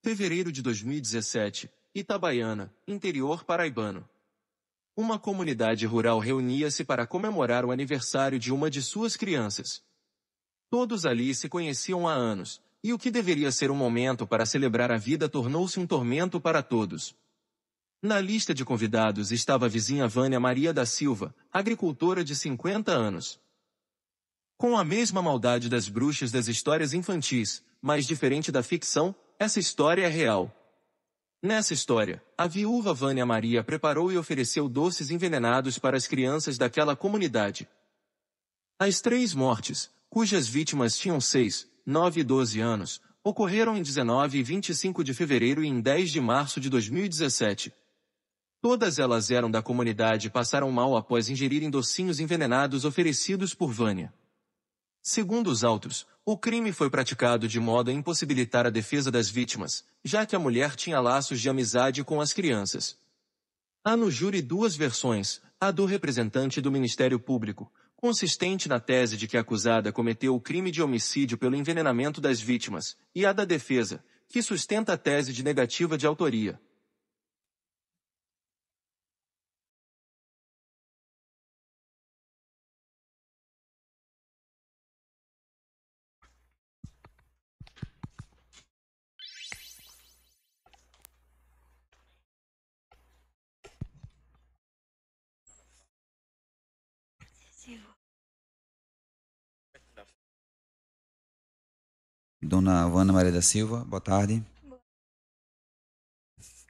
Fevereiro de 2017, Itabaiana, interior paraibano. Uma comunidade rural reunia-se para comemorar o aniversário de uma de suas crianças. Todos ali se conheciam há anos, e o que deveria ser um momento para celebrar a vida tornou-se um tormento para todos. Na lista de convidados estava a vizinha Vânia Maria da Silva, agricultora de 50 anos. Com a mesma maldade das bruxas das histórias infantis, mas diferente da ficção, essa história é real. Nessa história, a viúva Vânia Maria preparou e ofereceu doces envenenados para as crianças daquela comunidade. As 3 mortes, cujas vítimas tinham 6, 9 e 12 anos, ocorreram em 19 e 25 de fevereiro e em 10 de março de 2017. Todas elas eram da comunidade e passaram mal após ingerirem docinhos envenenados oferecidos por Vânia. Segundo os autos, o crime foi praticado de modo a impossibilitar a defesa das vítimas, já que a mulher tinha laços de amizade com as crianças. Há no júri 2 versões, a do representante do Ministério Público, consistente na tese de que a acusada cometeu o crime de homicídio pelo envenenamento das vítimas, e a da defesa, que sustenta a tese de negativa de autoria. Dona Vânia Maria da Silva, boa tarde.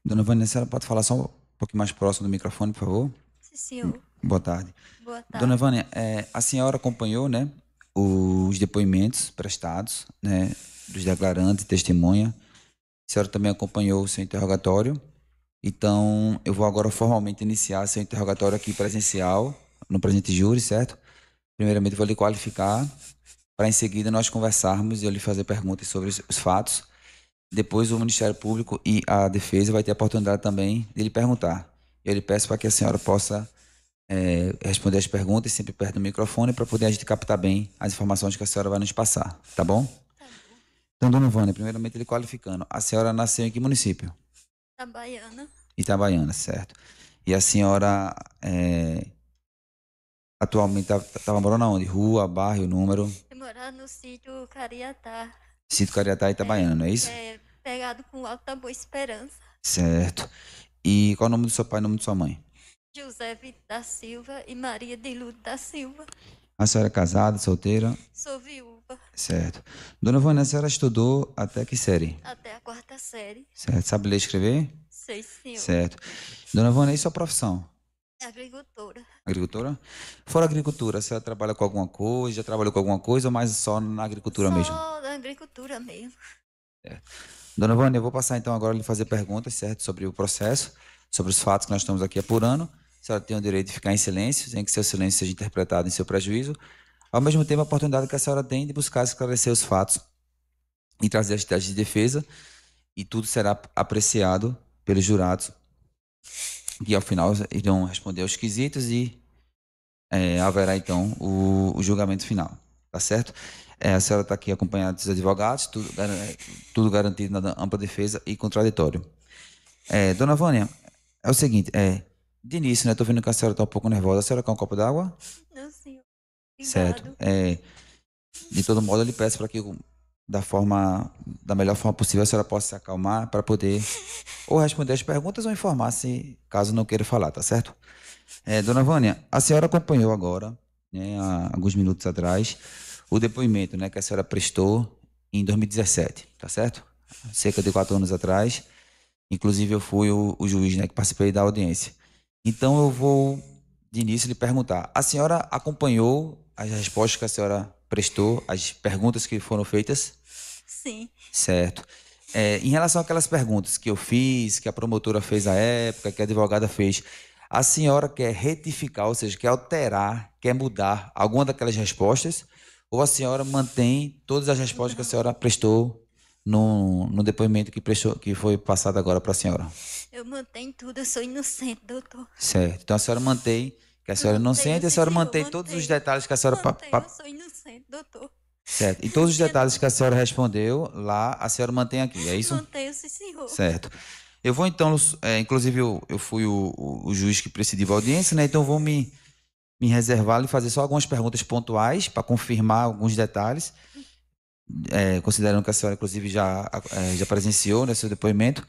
Dona Vânia, a senhora pode falar só um pouquinho mais próximo do microfone, por favor? Sim, senhor. Boa tarde. Boa tarde. Dona Vânia, a senhora acompanhou, né, os depoimentos prestados, né, dos declarantes e testemunha. A senhora também acompanhou o seu interrogatório. Então, eu vou agora formalmente iniciar seu interrogatório aqui presencial, no presente júri, certo? Primeiramente, vou lhe qualificar, para em seguida nós conversarmos e eu lhe fazer perguntas sobre os fatos. Depois o Ministério Público e a Defesa vai ter a oportunidade também de lhe perguntar. Eu lhe peço para que a senhora possa responder as perguntas sempre perto do microfone para poder a gente captar bem as informações que a senhora vai nos passar, tá bom? Tá bom. Então, dona Vânia, primeiramente lhe qualificando. A senhora nasceu em que município? Itabaiana. Itabaiana, certo. E a senhora atualmente estava morando onde? Rua, bairro, número? Eu morava no sítio Cariatá. Sítio Cariatá, Itabaiana, não é isso? Pegado com Alta da Boa Esperança. Certo. E qual é o nome do seu pai e o nome de sua mãe? José Vitor da Silva e Maria de Lourdes da Silva. A senhora é casada, solteira? Sou viúva. Certo. Dona Vânia, a senhora estudou até que série? Até a 4ª série. Certo. Sabe ler e escrever? Sei, senhor. Certo. Dona Vânia, e sua profissão? Agricultora. Agricultora? Fora agricultura, a senhora trabalha com alguma coisa? Já trabalhou com alguma coisa ou mais só na agricultura mesmo? Só na agricultura mesmo. Certo. Dona Vânia, eu vou passar então agora a lhe fazer perguntas, certo? Sobre o processo, sobre os fatos que nós estamos aqui apurando. A senhora tem o direito de ficar em silêncio, sem que seu silêncio seja interpretado em seu prejuízo. Ao mesmo tempo, a oportunidade que a senhora tem de buscar esclarecer os fatos e trazer as teses de defesa, e tudo será apreciado pelos jurados, que ao final irão responder aos quesitos e haverá então o julgamento final, tá certo? A senhora está aqui acompanhada dos advogados, tudo garantido na ampla defesa e contraditório. Dona Vânia, é o seguinte, de início, né, estou vendo que a senhora está um pouco nervosa. A senhora quer um copo d'água? Não, senhor. Obrigado. Certo. De todo modo, eu lhe peço para que da melhor forma possível a senhora possa se acalmar para poder ou responder as perguntas ou informar se caso não queira falar, tá certo? Dona Vânia, a senhora acompanhou agora, né, há alguns minutos atrás, o depoimento, né, que a senhora prestou em 2017, tá certo? Cerca de 4 anos atrás. Inclusive, eu fui o juiz, né, que participei da audiência. Então, eu vou, de início, lhe perguntar. A senhora acompanhou as respostas que a senhora prestou, as perguntas que foram feitas? Sim. Certo. Em relação àquelas perguntas que eu fiz, que a promotora fez à época, que a advogada fez, a senhora quer retificar, ou seja, quer alterar, quer mudar alguma daquelas respostas? Ou a senhora mantém todas as respostas que a senhora prestou no depoimento que foi passado agora para a senhora? Eu mantenho tudo, eu sou inocente, doutor. Certo. Então a senhora mantém que a senhora é inocente e a senhora mantém todos os detalhes que a senhora... Eu sou inocente, doutor. Certo. E todos os detalhes que a senhora respondeu lá, a senhora mantém aqui, é isso? Mantenho, sim, senhor. Certo. Eu vou então, inclusive eu fui o juiz que presidiu a audiência, né? Então eu vou me reservar e fazer só algumas perguntas pontuais para confirmar alguns detalhes, considerando que a senhora, inclusive, já presenciou, né, seu depoimento,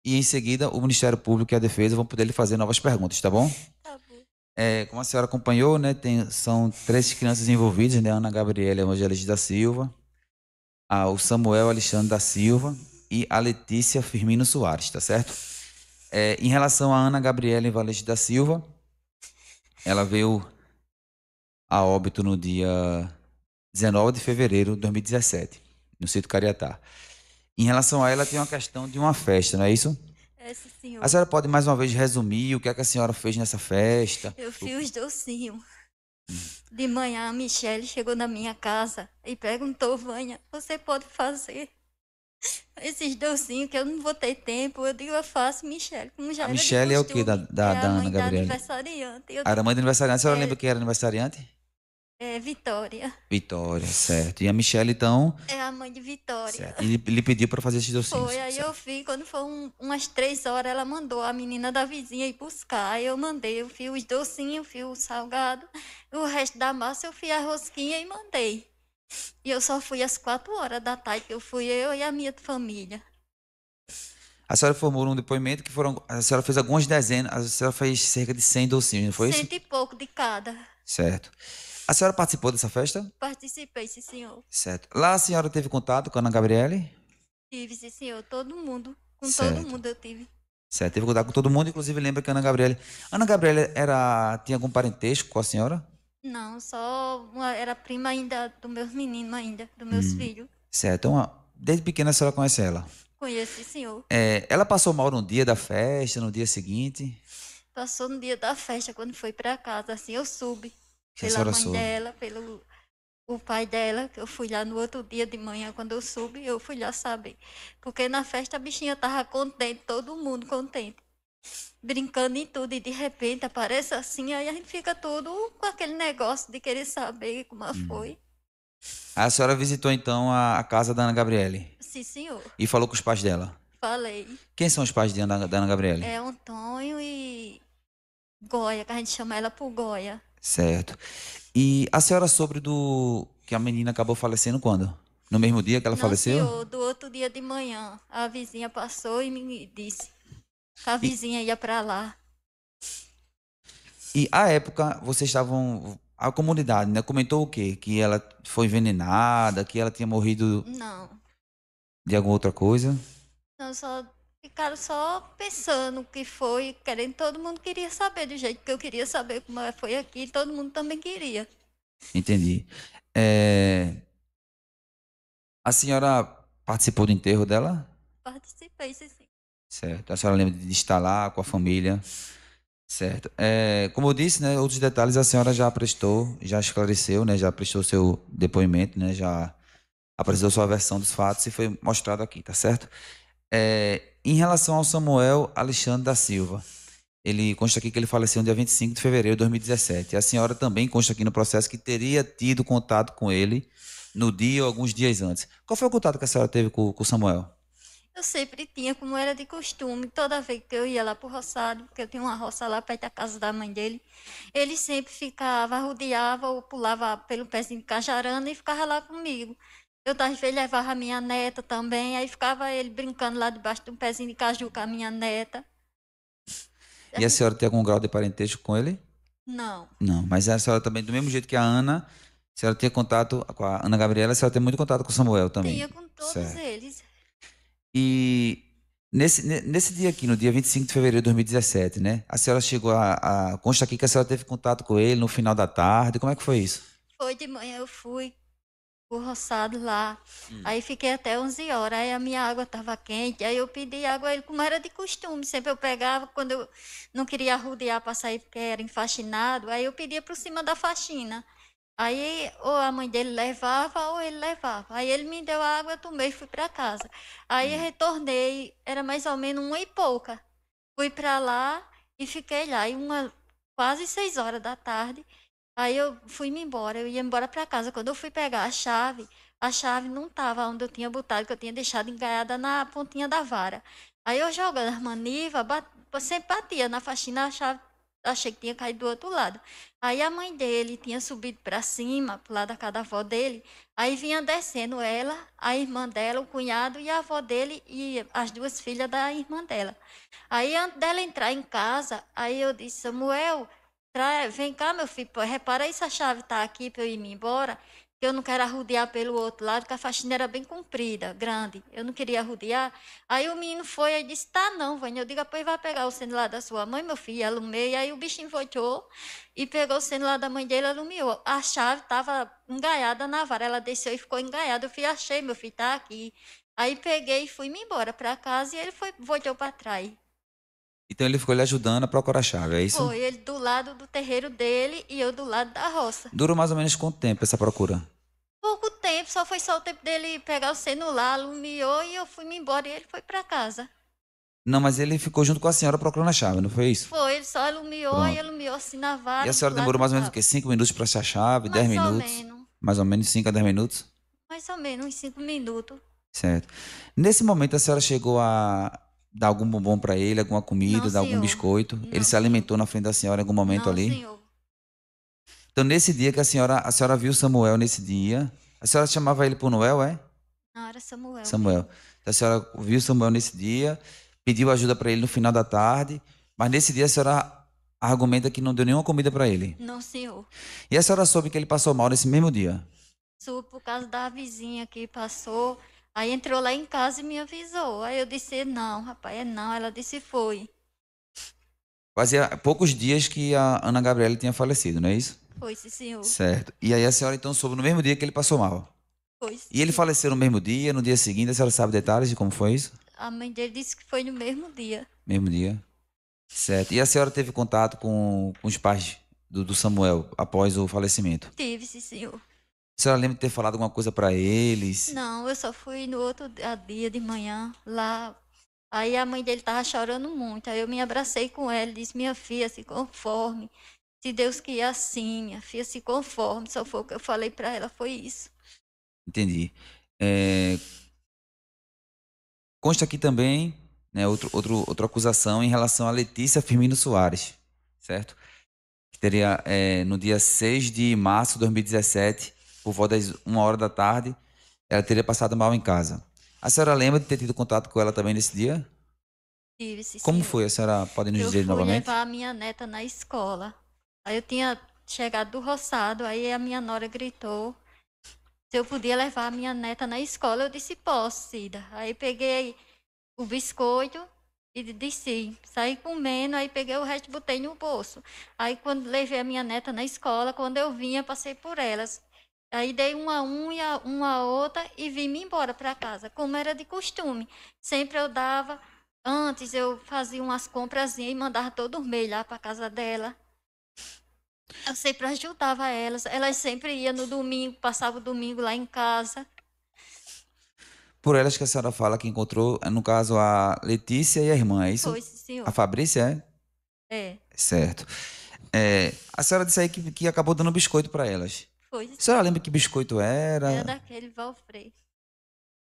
e em seguida o Ministério Público e a Defesa vão poder lhe fazer novas perguntas, tá bom? Tá bom. Como a senhora acompanhou, né, são 3 crianças envolvidas, né, Ana Gabriela Evangelista da Silva, o Samuel Alexandre da Silva e a Letícia Firmino Soares, tá certo? Em relação a Ana Gabriela Evangelista da Silva, ela veio a óbito no dia 19 de fevereiro de 2017, no sítio Cariatá. Em relação a ela, tem uma questão de uma festa, não é isso? É, sim, A senhor. senhora pode mais uma vez resumir o que é que a senhora fez nessa festa? Eu fiz os docinhos. De manhã, a Michele chegou na minha casa e perguntou, Vânia, você pode fazer esses docinhos que eu não vou ter tempo? Eu digo, eu faço, Michele, como já A era de Michelle é o quê costume. É da a Ana mãe da Gabriela? aniversariante. Eu A mãe do aniversariante. A senhora lembra é, quem era aniversariante? é Vitória. Vitória, certo. E a Michelle, então, É a mãe de Vitória. certo. E lhe pediu para fazer esses docinhos. Foi, aí eu Certo. fiz, quando foi umas 3 horas, ela mandou a menina da vizinha ir buscar. Aí eu mandei, eu fiz os docinhos, fiz o salgado, o resto da massa eu fiz a rosquinha e mandei. E eu só fui às 4 horas da tarde, que eu fui eu e a minha família. A senhora formou um depoimento que foram. A senhora fez algumas dezenas. A senhora fez cerca de 100 docinhos, não foi isso? 100 e pouco de cada. Certo. A senhora participou dessa festa? Participei, sim, senhor. Certo. Lá a senhora teve contato com a Ana Gabriele? Tive, sim, senhor, todo mundo. Com todo Certo. mundo eu tive. Certo. Teve contato com todo mundo, inclusive lembra que a Ana Gabriele. Ana Gabriele tinha algum parentesco com a senhora? Não, era prima ainda dos meus meninos ainda, dos meus Hum. filhos. Certo. Então, desde pequena a senhora conhece ela. Conheço, sim, senhor. Ela passou mal no dia da festa, no dia seguinte? Passou no dia da festa, quando foi pra casa, assim, eu soube. Que a Pela senhora mãe soube. dela, pelo o pai dela, que eu fui lá no outro dia de manhã, quando eu soube, eu fui lá saber. Porque na festa a bichinha tava contente, todo mundo contente. Brincando em tudo, e de repente aparece assim, aí a gente fica todo com aquele negócio de querer saber como foi. A senhora visitou então a casa da Ana Gabriele Sim, senhor. e falou com os pais dela. Falei. Quem são os pais da Ana Gabriele? É Antônio e Goia, que a gente chama ela por Goia. Certo. E a senhora soube que a menina acabou falecendo quando? No mesmo dia que ela Não, faleceu? senhor, do outro dia de manhã, a vizinha passou e me disse que a E, vizinha ia pra lá. e à época vocês estavam. A comunidade, né? Comentou o quê? Que ela foi envenenada, que ela tinha morrido Não, de alguma outra coisa? não, só ficaram só pensando o que foi, querendo, todo mundo queria saber do jeito que eu queria saber como foi aqui, todo mundo também queria. Entendi. A senhora participou do enterro dela? Participei, sim, sim. Certo. A senhora lembra de estar lá com a família? Certo. Como eu disse, né, outros detalhes a senhora já prestou, já esclareceu, né, já prestou seu depoimento, né, já apresentou sua versão dos fatos e foi mostrado aqui, tá certo? Em relação ao Samuel Alexandre da Silva, ele consta aqui que ele faleceu no dia 25 de fevereiro de 2017. A senhora também consta aqui no processo que teria tido contato com ele no dia ou alguns dias antes. Qual foi o contato que a senhora teve com o Samuel? Eu sempre tinha, como era de costume, toda vez que eu ia lá pro roçado, porque eu tinha uma roça lá perto da casa da mãe dele, ele sempre ficava, rodeava ou pulava pelo pezinho de cajarana e ficava lá comigo. Eu, às vezes, levava a minha neta também, aí ficava ele brincando lá debaixo de um pezinho de caju com a minha neta. E a senhora tem algum grau de parentesco com ele? Não, Não, mas a senhora também, do mesmo jeito que a Ana, a senhora tinha contato com a Ana Gabriela, a senhora tem muito contato com o Samuel também. tinha com todos Certo. eles. E nesse dia aqui, no dia 25 de fevereiro de 2017, né? A senhora chegou consta aqui que a senhora teve contato com ele no final da tarde. Como é que foi isso? Foi de manhã, eu fui pro roçado lá. Aí fiquei até 11 horas. Aí a minha água estava quente. Aí eu pedi água a ele, como era de costume. Sempre eu pegava, quando eu não queria arrodear para sair, porque era enfaxinado. Aí eu pedia por cima da faxina. Aí ou a mãe dele levava ou ele levava. Aí ele me deu a água, eu tomei e fui para casa. Aí retornei, era mais ou menos 1 e pouca. Fui para lá e fiquei lá. Quase 6 horas da tarde. Aí eu fui-me embora, eu ia embora para casa. Quando eu fui pegar a chave não estava onde eu tinha botado, que eu tinha deixado engaiada na pontinha da vara. Aí eu jogando as manivas, sempre batia na faxina, a chave, achei que tinha caído do outro lado. Aí a mãe dele tinha subido para cima, pro lado da casa da avó dele, aí vinha descendo ela, a irmã dela, o cunhado e a avó dele e as duas filhas da irmã dela. Aí antes dela entrar em casa, aí eu disse, Samuel, vem cá, meu filho, pô, repara aí se a chave tá aqui para eu ir embora, que eu não quero arrodear pelo outro lado, que a faxina era bem comprida, grande. Eu não queria arrodear. Aí o menino foi e disse, tá não, Vânia. Eu digo, pois vai pegar o celular da sua mãe, meu filho, e alumei. Aí o bichinho voltou e pegou o celular da mãe dele e alumiou. A chave estava engaiada na vara, ela desceu e ficou engaiada. Eu fui, achei, meu filho, tá aqui. Aí peguei e fui-me embora para casa e ele voltou para trás. Então ele ficou lhe ajudando a procurar a chave, é isso? Foi ele do lado do terreiro dele e eu do lado da roça. Durou mais ou menos quanto tempo essa procura? Pouco tempo, só o tempo dele pegar o celular, alumiou e eu fui-me embora e ele foi para casa. Não, mas ele ficou junto com a senhora procurando a chave, não foi isso? Foi, ele só alumiou e Pronto. alumiou assim na E vara a do senhora lado demorou que eu mais ou menos o tava. quê? 5 minutos para achar a chave? 10 Mais ou minutos? menos, Mais ou menos 5 a 10 minutos? mais ou menos, uns 5 minutos. Certo. Nesse momento a senhora chegou a dar algum bombom para ele, alguma Não, comida, dar algum senhor. biscoito? Ele Não, se senhor. alimentou na frente da senhora em algum momento Não, ali? senhor. Então nesse dia que a senhora viu Samuel nesse dia, a senhora chamava ele por Noel, é? Não, era Samuel Samuel. mesmo. Então, a senhora viu Samuel nesse dia, pediu ajuda para ele no final da tarde, mas nesse dia a senhora argumenta que não deu nenhuma comida para ele. Não, senhor. E a senhora soube que ele passou mal nesse mesmo dia. Soube por causa da vizinha que passou. Aí entrou lá em casa e me avisou. Aí eu disse, não, rapaz, é não. Ela disse, foi. Fazia poucos dias que a Ana Gabriela tinha falecido, não é isso? Foi, sim, senhor. Certo. E aí a senhora então soube no mesmo dia que ele passou mal. Foi, sim, E ele senhor. faleceu no mesmo dia, no dia seguinte, a senhora sabe detalhes de como foi isso? A mãe dele disse que foi no mesmo dia. Mesmo dia. Certo. E a senhora teve contato com os pais do Samuel após o falecimento? Tive, sim, senhor. A senhora lembra de ter falado alguma coisa para eles? Não, eu só fui no outro dia de manhã lá. Aí a mãe dele estava chorando muito. Aí eu me abracei com ela e disse: Minha filha, se conforme. Se Deus quer assim, minha filha, se conforme. Só foi o que eu falei para ela, foi isso. Entendi. É, consta aqui também, né, outra acusação em relação a Letícia Firmino Soares, certo? Que teria, no dia 6 de março de 2017, por volta das 1 hora da tarde, ela teria passado mal em casa. A senhora lembra de ter tido contato com ela também nesse dia? Tive, sim, Como senhor. foi? A senhora pode nos Eu dizer fui novamente? levar a minha neta na escola. Aí eu tinha chegado do roçado, aí a minha nora gritou se eu podia levar a minha neta na escola. Eu disse, posso, Cida. Aí peguei o biscoito e desci, saí comendo, aí peguei o resto e botei no bolso. Aí quando levei a minha neta na escola, quando eu vinha, passei por elas. Aí dei uma unha, uma outra e vim-me embora para casa, como era de costume. Sempre eu dava, antes eu fazia umas comprazinhas e mandava todo mês lá para casa dela. Eu sempre ajudava elas sempre iam no domingo, passava o domingo lá em casa. Por elas que a senhora fala que encontrou, no caso, a Letícia e a irmã, é isso? Foi, sim, A senhor. Fabrícia, é? É, Certo. A senhora disse aí que acabou dando biscoito para elas. foi, sim, A senhora senhor. lembra que biscoito Era era? daquele Valfrei.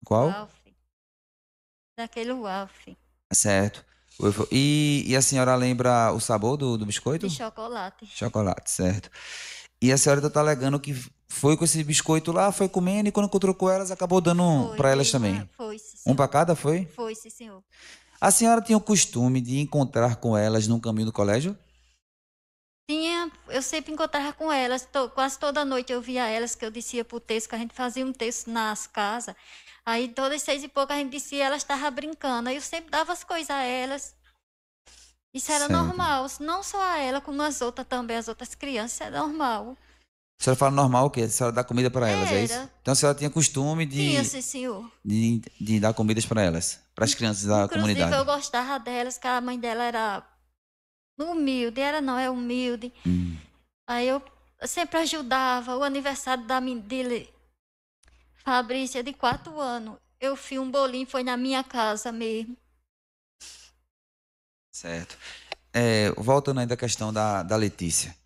Qual? Walf. Daquele Walf. Certo. E a senhora lembra o sabor do biscoito? De chocolate. Chocolate, certo. E a senhora está alegando que foi com esse biscoito lá, foi comendo e quando encontrou com elas, acabou dando Foi, para elas dei uma. também. Foi, sim, Um para senhor. cada, foi? Foi, sim, senhor. A senhora tinha o costume de encontrar com elas no caminho do colégio? Eu sempre encontrava com elas, quase toda noite eu via elas, que eu descia pro texto, que a gente fazia um texto nas casas. Aí todas 6 e pouco a gente descia, elas estavam brincando. Aí eu sempre dava as coisas a elas. Isso era Certo. normal, não só a ela, como as outras também, as outras crianças, isso é normal. A senhora fala normal o quê? A senhora dá comida para elas, é isso? Era. Então a senhora tinha costume Tinha, sim, senhor. de dar comidas para elas, para as crianças da Inclusive, comunidade. eu gostava delas, que a mãe dela era humilde, era não, é humilde. Hum. Aí eu sempre ajudava. O aniversário dele, Fabrícia, de 4 anos, eu fiz um bolinho, foi na minha casa mesmo. Certo. Voltando ainda à questão da Letícia.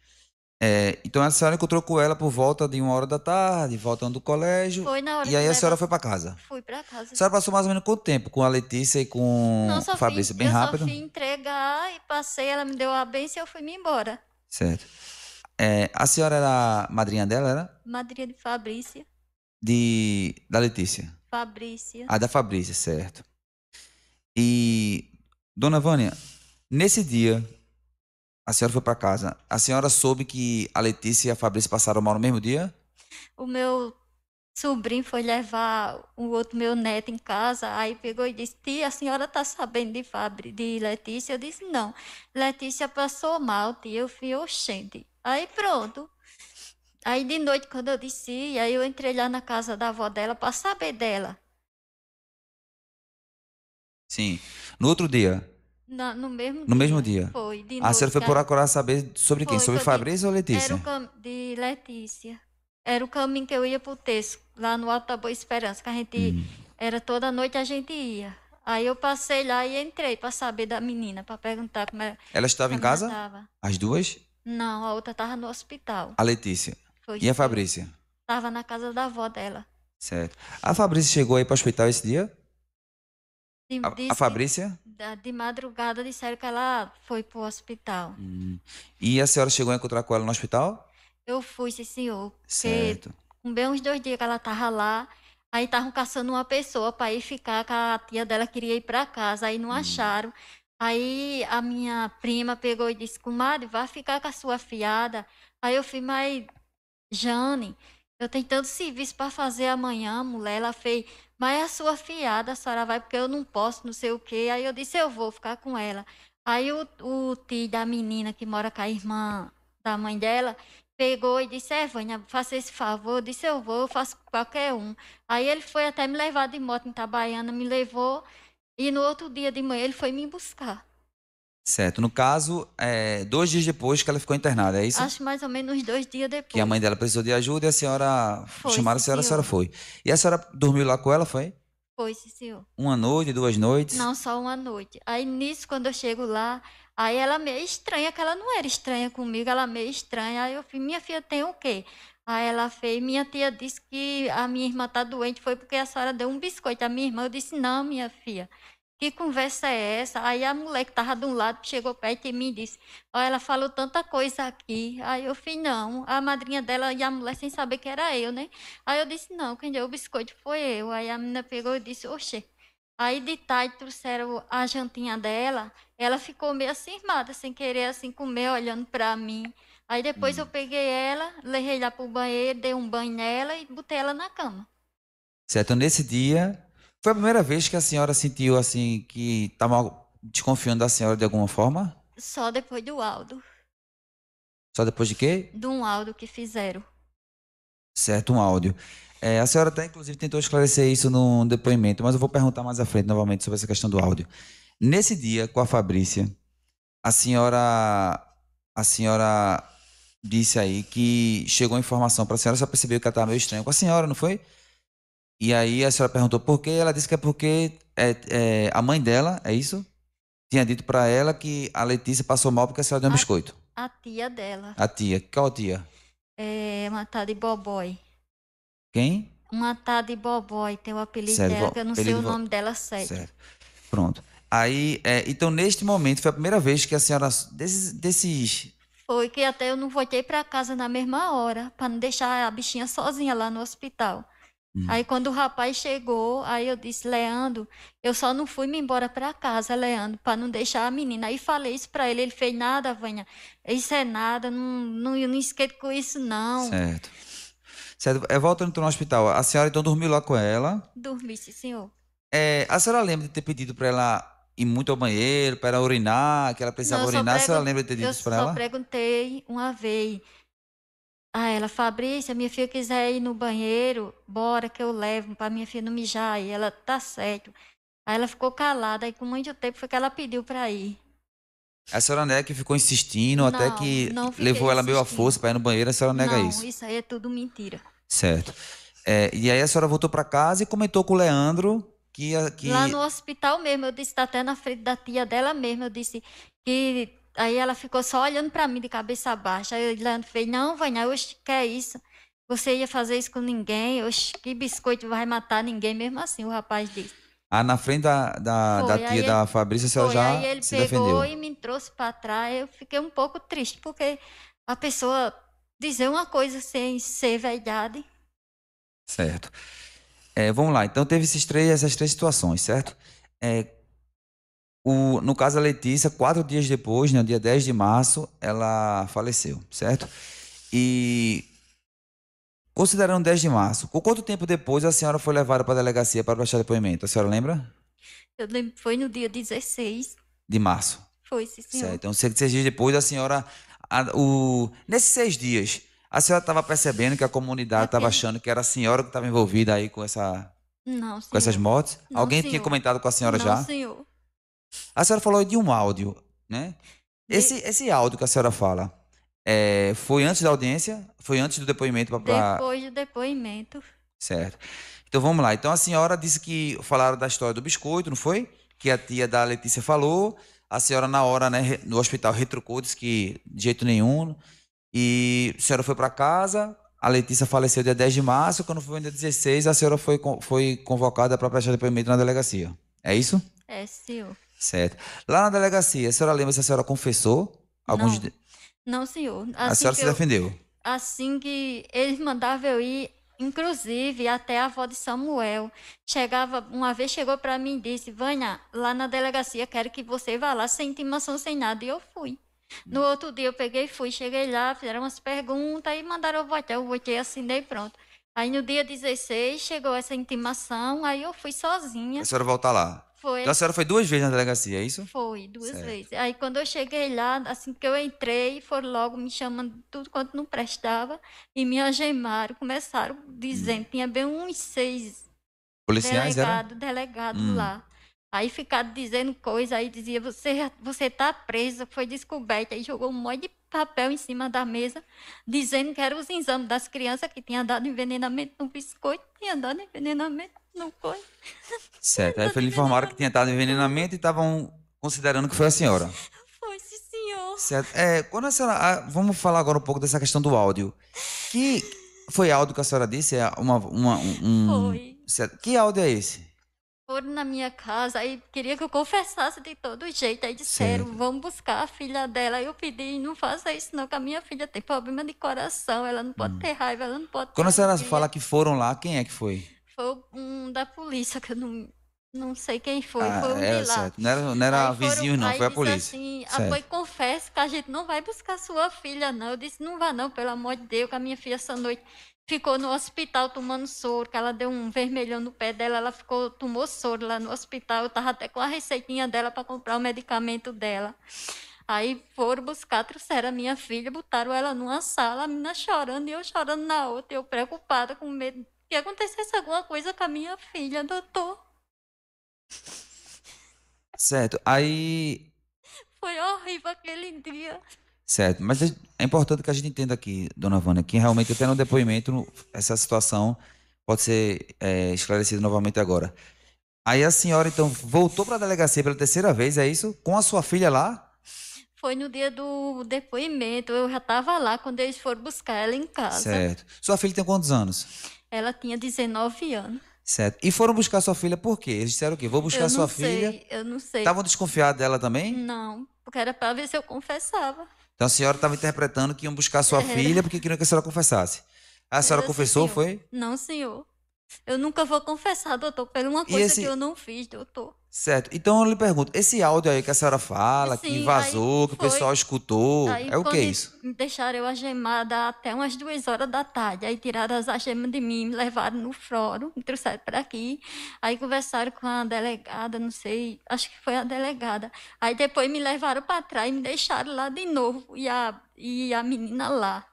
Então a senhora encontrou com ela por volta de 1 hora da tarde, voltando do colégio, Foi na hora e que aí a senhora leva. foi para casa. Fui para A casa. senhora passou mais ou menos quanto tempo com a Letícia e Não, com a Fabrícia? Bem eu só rápido? fui entregar e passei, ela me deu a benção e eu fui me embora. Certo. A senhora era a madrinha dela, era? Madrinha de Fabrícia. Da Letícia. Fabrícia. Ah, da Fabrícia, certo. E, dona Vânia, nesse dia, a senhora foi para casa. A senhora soube que a Letícia e a Fabrícia passaram mal no mesmo dia? O meu sobrinho foi levar o outro meu neto em casa, aí pegou e disse: tia, a senhora está sabendo de Letícia? Eu disse: não. Letícia passou mal, tia. Eu fui, oxente. Aí pronto. Aí de noite, quando eu desci, aí eu entrei lá na casa da avó dela para saber dela. Sim. No outro dia? No mesmo No mesmo dia. dia? Foi, de A senhora noite. foi procurar saber sobre quem? Foi Sobre que eu disse. Fabrícia ou Era Letícia? de Letícia. Era o caminho que eu ia pro texto, lá no Alto da Boa Esperança, que a gente. Era toda noite a gente ia. Aí eu passei lá e entrei para saber da menina, para perguntar Ela estava a em menina casa? tava. As duas? Não, a outra tava no hospital. A Letícia. Foi, E a senhor. Fabrícia? Tava na casa da avó dela. Certo. A Fabrícia chegou aí para o hospital esse dia? A Disse que Fabrícia? de madrugada disseram que ela foi pro hospital. E a senhora chegou a encontrar com ela no hospital? Eu fui, sim, senhor. Porque Certo. com bem uns 2 dias que ela tava lá, aí estavam caçando uma pessoa para ir ficar, que a tia dela queria ir para casa, aí não acharam. Aí a minha prima pegou e disse: comadre, vai ficar com a sua fiada. Aí eu fui, mas Jane, eu tenho tanto serviço para fazer amanhã, mulher. Ela fez, mas a sua fiada, a senhora vai porque eu não posso, não sei o quê. Aí eu disse: eu vou ficar com ela. Aí o tio da menina que mora com a irmã da mãe dela pegou e disse: Vânia, faça esse favor. Eu disse: eu vou, eu faço com qualquer um. Aí ele foi até me levar de moto em Itabaiana, me levou. E no outro dia de manhã ele foi me buscar. Certo. No caso, 2 dias depois que ela ficou internada, é isso? Acho mais ou menos uns 2 dias depois. Que a mãe dela precisou de ajuda e a senhora... Foi, Chamaram a sim, senhora senhor. foi. E a senhora dormiu lá com ela, foi? Foi, sim, senhor. 1 noite, 2 noites? Não, só uma noite. Aí nisso, quando eu chego lá, aí ela meio estranha, que ela não era estranha comigo, ela meio estranha. Aí eu falei: minha filha tem o quê? Aí ela fez: minha tia disse que a minha irmã tá doente, foi porque a senhora deu um biscoito à minha irmã. Eu disse: não, minha filha. Que conversa é essa? Aí a mulher que estava de um lado chegou perto de mim e disse: ó, ela falou tanta coisa aqui. Aí eu falei: não, a madrinha dela e a mulher sem saber que era eu, né? Aí eu disse: não, quem deu o biscoito foi eu. Aí a menina pegou e disse: oxê. Aí de tarde trouxeram a jantinha dela, ela ficou meio cismada, sem querer assim comer, olhando para mim. Aí depois eu peguei ela, levei lá pro banheiro, dei um banho nela e botei ela na cama. Certo. Nesse dia, foi a primeira vez que a senhora sentiu assim que estava desconfiando da senhora de alguma forma? Só depois do laudo, Só depois de quê? de um laudo que fizeram. Certo, um áudio. A senhora até, inclusive, tentou esclarecer isso no depoimento, mas eu vou perguntar mais à frente novamente sobre essa questão do áudio. Nesse dia, com a Fabrícia, a senhora, a senhora disse aí que chegou a informação para a senhora, só percebeu que ela estava meio estranha com a senhora, não foi? E aí a senhora perguntou por quê, ela disse que é porque a mãe dela, é isso? Tinha dito para ela que a Letícia passou mal porque a senhora deu um biscoito. A tia dela A tia, qual tia? é uma tal de Bobói. Quem? Uma tal de Bobói, tem o apelido Sério, dela, que eu não sei apelido o nome dela certo. Certo. Pronto. Aí, então, neste momento, foi a primeira vez que a senhora, desses... Foi que até eu não voltei para casa na mesma hora, para não deixar a bichinha sozinha lá no hospital. Aí quando o rapaz chegou, aí eu disse: Leandro, eu só não fui me embora para casa, Leandro, para não deixar a menina. Aí falei isso para ele, ele fez: nada, Vânia, isso é nada, não esquente com isso não. Certo. Certo. Voltando então no hospital, a senhora então dormiu lá com ela. Dormi, sim, senhor. A senhora lembra de ter pedido para ela ir muito ao banheiro, para ela urinar, que ela precisava Não, urinar? A senhora lembra de ter dito eu isso para só ela? perguntei uma vez. A ela: Fabrícia, minha filha quiser ir no banheiro, bora que eu levo para minha filha não mijar. Aí ela: tá certo. Aí ela ficou calada, aí com muito tempo foi que ela pediu para ir. A senhora nega que ficou insistindo, até que Não fiquei levou ela meio à insistindo. força para ir no banheiro, a senhora nega Não, isso? isso aí é tudo mentira. Certo. E aí a senhora voltou para casa e comentou com o Leandro Lá no hospital mesmo, eu disse, tá até na frente da tia dela mesmo, eu disse que Aí ela ficou só olhando para mim de cabeça baixa. Aí eu Leandro fez, não, Vânia, oxe, que é isso? Você ia fazer isso com ninguém? Oxe, que biscoito vai matar ninguém mesmo assim, o rapaz disse. Na frente da tia da Fabrícia, a senhora Foi, aí já ele se pegou defendeu. e me trouxe para trás. Eu fiquei um pouco triste, porque a pessoa dizer uma coisa sem ser verdade. Certo. Vamos lá, então teve essas três situações, certo? No caso da Letícia, 4 dias depois, no dia 10 de março, ela faleceu, certo? E considerando 10 de março, com quanto tempo depois a senhora foi levada para a delegacia para prestar depoimento? A senhora lembra? Eu lembro que foi no dia 16. De março. Foi, sim, senhor. Certo. Então, 6 dias depois, a senhora... Nesses 6 dias, a senhora estava percebendo que a comunidade estava achando que era a senhora que estava envolvida aí com Não, com essas senhor. mortes? Não, Alguém tinha senhor. comentado com a senhora Não, já? senhor. A senhora falou de um áudio, né? Esse áudio que a senhora fala, foi antes da audiência? Foi antes do depoimento? Depois do depoimento. Certo. Então vamos lá. Então a senhora disse que falaram da história do biscoito, não foi? Que a tia da Letícia falou. A senhora, na hora, né, no hospital, retrucou, disse que de jeito nenhum. E a senhora foi para casa. A Letícia faleceu dia 10 de março. Quando foi no dia 16, a senhora foi convocada para prestar depoimento na delegacia. É isso? É, senhor. Certo. Lá na delegacia, a senhora lembra se a senhora confessou? Não, senhor. A senhora se defendeu? Assim que eles mandavam eu ir, inclusive até a avó de Samuel. Uma vez chegou para mim e disse, Vânia, lá na delegacia quero que você vá lá sem intimação, sem nada. E eu fui. No outro dia eu peguei e fui, cheguei lá, fizeram umas perguntas e mandaram eu votei, assinei, pronto. Aí no dia 16 chegou essa intimação, aí eu fui sozinha. A senhora volta lá? Foi. Então a senhora foi 2 vezes na delegacia, é isso? Foi, 2 vezes. Aí quando eu cheguei lá, assim que eu entrei, foram logo me chamando de tudo quanto não prestava e me algemaram. Começaram dizendo, tinha bem uns 6 policiais delegados lá. Aí ficaram dizendo coisa, aí dizia, você tá presa, foi descoberta. Aí jogou um monte de papel em cima da mesa, dizendo que eram os exames das crianças que tinham dado envenenamento no biscoito, tinha dado envenenamento no coisa. Certo, aí foi informaram que tinha dado envenenamento e estavam considerando que foi a senhora. Foi, sim, senhor. Certo. Quando a senhora... vamos falar agora um pouco dessa questão do áudio. Que foi áudio que a senhora disse? Foi. Certo. Que áudio é esse? Foram na minha casa, aí queria que eu confessasse de todo jeito. Aí disseram, vamos buscar a filha dela. Aí eu pedi, não faça isso não, que a minha filha tem problema de coração, ela não pode ter raiva, ela não pode ter Quando a senhora alegria. fala que foram lá, quem é que foi? Foi um da polícia, que eu não sei quem foi, foi um de lá. Certo. Não era vizinho não, foi a polícia. Assim, foi, confesso que a gente não vai buscar sua filha não. Eu disse, não vá não, pelo amor de Deus, que a minha filha essa noite ficou no hospital tomando soro, que ela deu um vermelhão no pé dela, ela tomou soro lá no hospital, eu estava até com a receitinha dela para comprar o medicamento dela. Aí foram buscar, trouxeram a minha filha, botaram ela numa sala, a menina chorando e eu chorando na outra, eu preocupada, com medo que acontecesse alguma coisa com a minha filha, doutor. Certo, aí... Foi horrível aquele dia. Certo, mas é importante que a gente entenda aqui, dona Vânia, que realmente até no depoimento essa situação pode ser esclarecida novamente agora. Aí a senhora, então, voltou para a delegacia pela 3ª vez, é isso? Com a sua filha lá? Foi no dia do depoimento, eu já estava lá quando eles foram buscar ela em casa. Certo. Sua filha tem quantos anos? Ela tinha 19 anos. Certo. E foram buscar sua filha por quê? Eles disseram o quê? Vou buscar sua filha. Eu não sei. Estavam desconfiados dela também? Não, porque era para ver se eu confessava. Então a senhora estava interpretando que iam buscar sua filha porque queriam que a senhora confessasse. A senhora confessou, foi? Não, senhor. Eu nunca vou confessar, doutor, por uma coisa que eu não fiz, doutor. Certo. Então eu lhe pergunto, esse áudio aí que a senhora fala, que vazou, que o pessoal escutou, é o que isso? Me deixaram eu algemada até umas 2 horas da tarde. Aí tiraram as algemas de mim, me levaram no fórum, me trouxeram para aqui. Aí conversaram com a delegada, não sei, acho que foi a delegada. Aí depois me levaram para trás e me deixaram lá de novo. E a menina lá.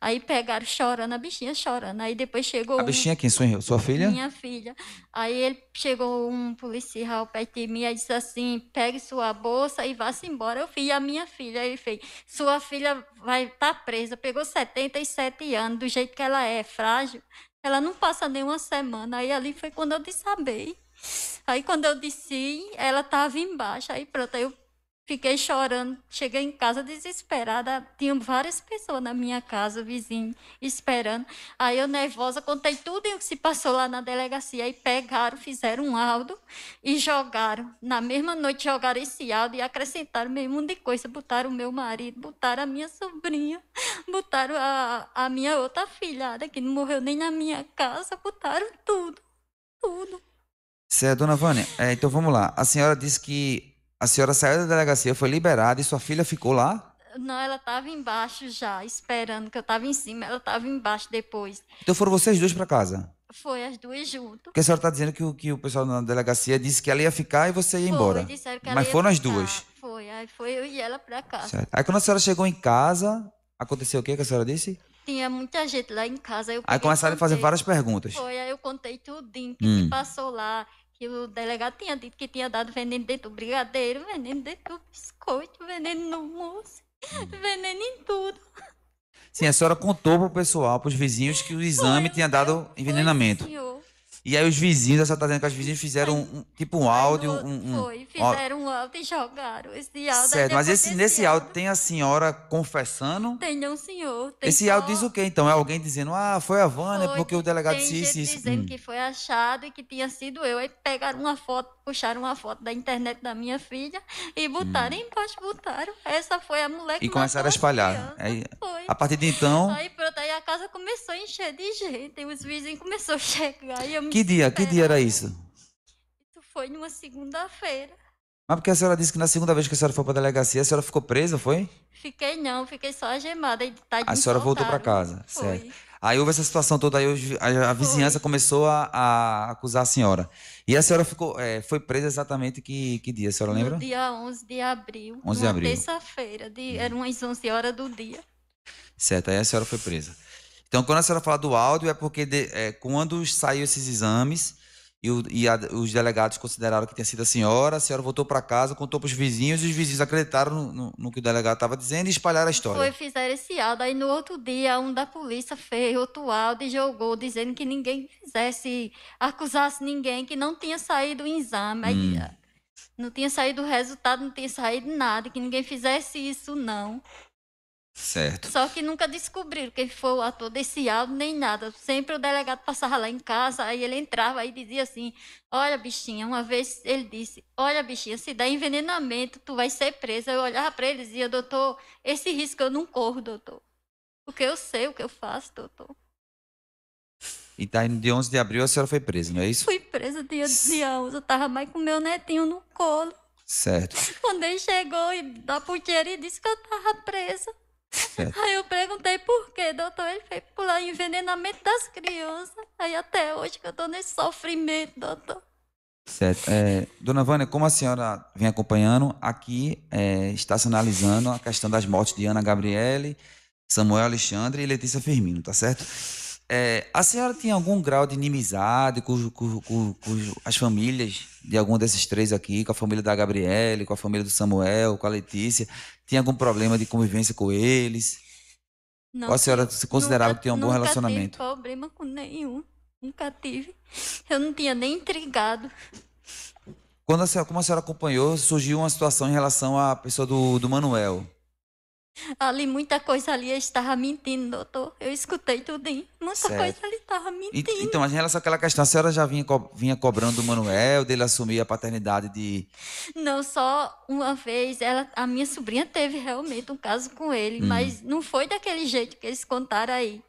Aí pegaram chorando, a bichinha chorando. Aí depois chegou a bichinha quem? Sua filha? Minha filha. Aí chegou um policial perto de mim e disse assim, pegue sua bolsa e vá-se embora. Eu fui, e a minha filha, ele fez, sua filha vai estar presa, pegou 77 anos, do jeito que ela é frágil, ela não passa nem uma semana. Aí ali foi quando eu disse, sabei. Aí quando eu disse, ela estava embaixo, aí pronto, aí eu Fiquei chorando, cheguei em casa desesperada. Tinha várias pessoas na minha casa, vizinho, esperando. Aí eu nervosa, contei tudo o que se passou lá na delegacia. Aí pegaram, fizeram um áudio e jogaram. Na mesma noite jogaram esse áudio e acrescentaram meio mundo de coisa. Botaram o meu marido, botaram a minha sobrinha, botaram a minha outra filhada, que não morreu nem na minha casa, botaram tudo, tudo. Certo, dona Vânia, então vamos lá. A senhora disse que a senhora saiu da delegacia, foi liberada e sua filha ficou lá? Não, ela estava embaixo já, esperando, que eu estava em cima, ela estava embaixo depois. Então foram vocês dois para casa? Foi as duas juntas. Porque a senhora está dizendo que o pessoal na delegacia disse que ela ia ficar e você ia embora. Disseram que ela Mas ia foram as ficar. duas. Foi, aí foi eu e ela para casa. Certo. Aí quando a senhora chegou em casa, aconteceu o que a senhora disse? Tinha muita gente lá em casa. Aí começaram a fazer várias perguntas. Foi, aí eu contei tudinho que se passou lá. Que o delegado tinha dito que tinha dado veneno dentro do brigadeiro, veneno dentro do biscoito, veneno no mousse, veneno em tudo. Sim, a senhora contou pro pessoal, pros vizinhos, que o exame tinha dado envenenamento. Senhor. E aí os vizinhos, a senhora tá dizendo que os vizinhos fizeram tipo um áudio. Fizeram um áudio e jogaram esse áudio. Certo, mas nesse áudio tem a senhora confessando? Tem não, senhor. Esse áudio diz o quê, então? É alguém dizendo, foi a Vânia, porque o delegado disse isso. Dizendo que foi achado e que tinha sido eu. Aí pegaram uma foto, puxaram uma foto da internet da minha filha e botaram embaixo, botaram. Essa foi a mulher que E começaram a espalhar. Aí, a partir de então... Aí pronto, aí a casa começou a encher de gente, e os vizinhos começaram a chegar. E eu Que dia era isso? Isso foi numa segunda-feira. Mas porque a senhora disse que na segunda vez que a senhora foi para a delegacia, a senhora ficou presa, foi? Fiquei só algemada. A senhora voltou para casa, certo. Aí houve essa situação toda, aí a vizinhança começou a acusar a senhora. E a senhora foi presa exatamente que dia, a senhora lembra? No dia 11 de abril. 11 de abril. Terça-feira, eram umas 11 horas do dia. Certo, aí a senhora foi presa. Então, quando a senhora fala do áudio, é porque quando saiu esses exames os delegados consideraram que tinha sido a senhora voltou para casa, contou para os vizinhos, e os vizinhos acreditaram no que o delegado estava dizendo e espalharam a história. Fizeram esse áudio. Aí no outro dia, um da polícia fez outro áudio e jogou, dizendo que ninguém acusasse ninguém, que não tinha saído o exame. Aí, não tinha saído o resultado, não tinha saído nada, que ninguém fizesse isso, não. Certo. Só que nunca descobriram quem foi o ator desse áudio, nem nada. Sempre o delegado passava lá em casa, aí ele entrava e dizia assim, olha, bichinha, uma vez ele disse, olha, bichinha, se der envenenamento, tu vai ser presa. Eu olhava para ele e dizia, doutor, esse risco eu não corro, doutor. Porque eu sei o que eu faço, doutor. E tá no dia 11 de abril a senhora foi presa, não é isso? Fui presa dia 11, eu tava mais com meu netinho no colo. Certo. Quando ele chegou da porteira e disse que eu tava presa. Certo. Aí eu perguntei por quê, doutor. Ele fez pular envenenamento das crianças. Aí até hoje que eu tô nesse sofrimento, doutor. Certo. Dona Vânia, como a senhora vem acompanhando, aqui está se analisando a questão das mortes de Ana Gabriele, Samuel Alexandre e Letícia Firmino, tá certo? A senhora tinha algum grau de inimizade com as famílias de algum desses três aqui, com a família da Gabriele, com a família do Samuel, com a Letícia? Tinha algum problema de convivência com eles? Não. Ou a senhora se considerava que tinha um bom relacionamento? Nunca tive problema com nenhum. Nunca tive. Eu não tinha nem intrigado. Como a senhora acompanhou, surgiu uma situação em relação à pessoa do Manuel. Ali, muita coisa ali, ele estava mentindo, doutor. Eu escutei tudinho. Muita coisa ele estava mentindo. Então, mas em relação àquela questão, a senhora já vinha cobrando do Manuel, dele assumir a paternidade de... Não, só uma vez, a minha sobrinha teve realmente um caso com ele, mas não foi daquele jeito que eles contaram aí.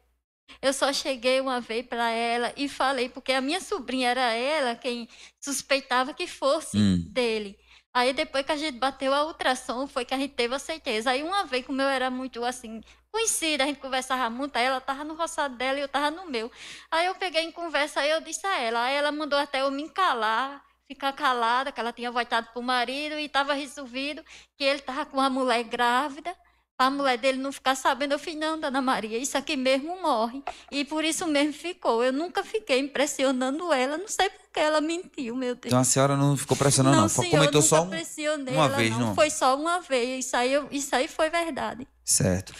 Eu só cheguei uma vez para ela e falei, porque a minha sobrinha era ela quem suspeitava que fosse dele. Aí depois que a gente bateu a ultrassom, foi que a gente teve a certeza. Aí uma vez, como eu era muito assim, conhecida, a gente conversava muito, aí ela estava no roçado dela e eu estava no meu. Aí eu peguei em conversa, aí eu disse a ela, aí ela mandou até eu me calar, ficar calada, que ela tinha voltado para o marido e estava resolvido que ele estava com uma mulher grávida. Para a mulher dele não ficar sabendo, eu falei, não, dona Maria, isso aqui mesmo morre. E por isso mesmo ficou. Eu nunca fiquei impressionando ela, não sei porque ela mentiu, meu Deus. Então a senhora não ficou pressionando, não? Senhor, comentou só uma vez, não? Foi só uma vez, isso aí foi verdade. Certo.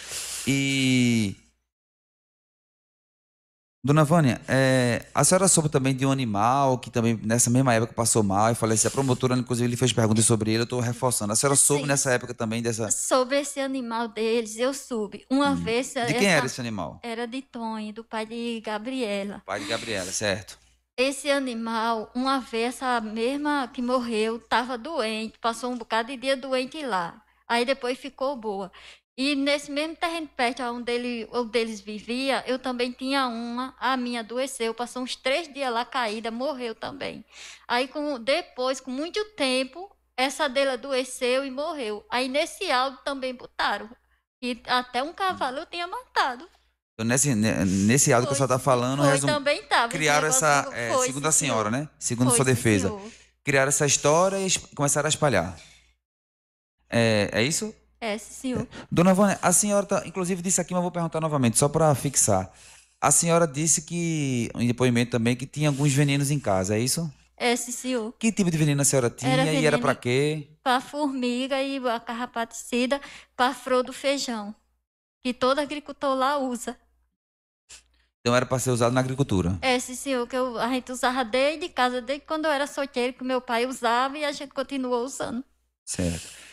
E Dona Vânia, a senhora soube também de um animal que também nessa mesma época passou mal e faleceu. A promotora, inclusive, lhe fez perguntas sobre ele, eu estou reforçando. A senhora soube Sim, nessa época também dessa... sobre esse animal deles, eu soube. Uma vez, De quem era essa esse animal? era de Tonho, do pai de Gabriela. Pai de Gabriela, certo? Esse animal, uma vez, essa mesma que morreu, estava doente, passou um bocado de dia doente lá. Aí depois ficou boa. E nesse mesmo terreno perto onde eles viviam, eu também tinha uma, a minha adoeceu, passou uns 3 dias lá caída, morreu também. Aí depois, com muito tempo, essa dele adoeceu e morreu. Aí nesse áudio também botaram. E até um cavalo eu tinha matado. Então, nesse áudio que a Foi, senhora está falando, foi também estava. criaram essa... Foi, segundo a sim, senhora, senhor. né? Segundo Foi, sua sim, defesa. senhor. Criaram essa história e começaram a espalhar. É isso? É, sim, senhor. Dona Vânia, a senhora, inclusive disse aqui, mas eu vou perguntar novamente, só para fixar. A senhora disse que, em depoimento também, que tinha alguns venenos em casa, é isso? É, sim, senhor. Que tipo de veneno a senhora tinha e era para quê? Para formiga e a carrapaticida, para flor do feijão, que todo agricultor lá usa. Então era para ser usado na agricultura. É, sim, senhor, que a gente usava desde casa, desde quando eu era solteiro, que meu pai usava e a gente continuou usando. Certo.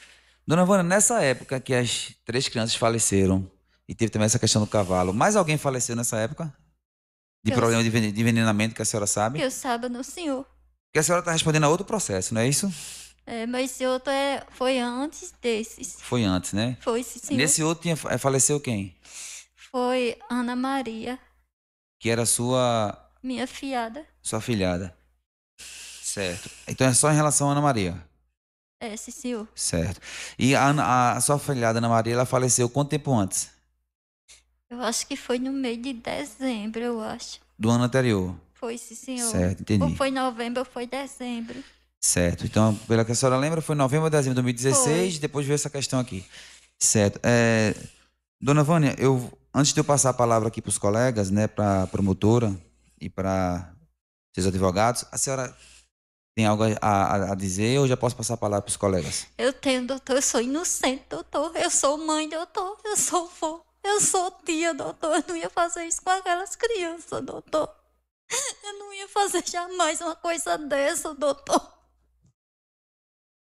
Dona Vânia, nessa época que as 3 crianças faleceram, e teve também essa questão do cavalo, mais alguém faleceu nessa época? De problema de envenenamento que a senhora sabe? Que eu saiba no senhor. Porque a senhora está respondendo a outro processo, não é isso? É, mas esse outro foi antes desses. Foi antes, né? Foi, sim, senhor. Nesse outro faleceu quem? Foi Ana Maria. Que era Minha fiada. sua filhada. Certo. Então é só em relação a Ana Maria. É, sim, senhor. Certo. E a sua filhada Ana Maria, ela faleceu quanto tempo antes? Eu acho que foi no mês de dezembro, eu acho. Do ano anterior. Foi, sim, senhor. Certo, entendi. Ou foi novembro ou foi dezembro. Certo. Então, pela que a senhora lembra, foi novembro ou dezembro de 2016, depois veio essa questão aqui. Certo. Dona Vânia, antes de eu passar a palavra aqui para os colegas, né, para a promotora e para seus advogados, a senhora tem algo a dizer ou já posso passar a palavra para os colegas? Eu tenho, doutor, eu sou inocente, doutor. Eu sou mãe, doutor. Eu sou avó. Eu sou tia, doutor. Eu não ia fazer isso com aquelas crianças, doutor. Eu não ia fazer jamais uma coisa dessa, doutor.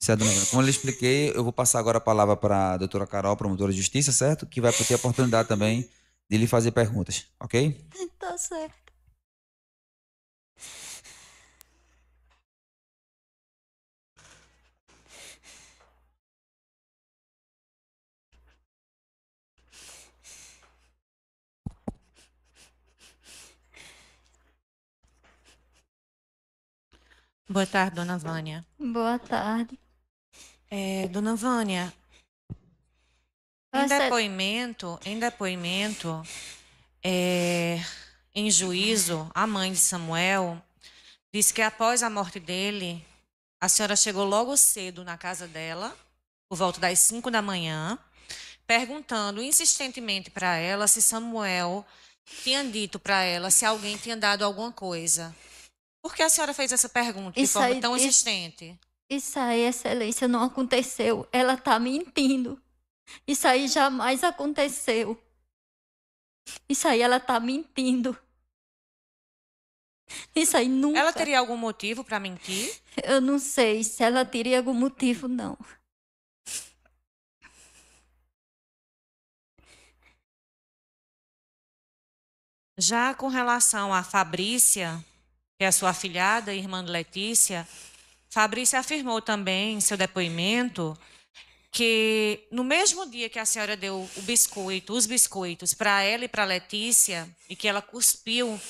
Certo, dona Vânia. Como eu lhe expliquei, eu vou passar agora a palavra para a doutora Carol, promotora de justiça, certo? Que vai ter a oportunidade também de lhe fazer perguntas, ok? Tá certo. Boa tarde, dona Vânia. Boa tarde. Dona Vânia, em depoimento, em juízo, a mãe de Samuel disse que após a morte dele, a senhora chegou logo cedo na casa dela, por volta das 5 da manhã, perguntando insistentemente para ela se Samuel tinha dito para ela se alguém tinha dado alguma coisa. Por que a senhora fez essa pergunta de forma tão insistente? Isso aí, excelência, não aconteceu. Ela está mentindo. Isso aí jamais aconteceu. Isso aí ela está mentindo. Isso aí nunca. Ela teria algum motivo para mentir? Eu não sei se ela teria algum motivo, não. Já com relação a Fabrícia, que é a sua afilhada, irmã de Letícia, Fabrícia afirmou também em seu depoimento que no mesmo dia que a senhora deu os biscoitos para ela e para Letícia, e que ela cuspiu,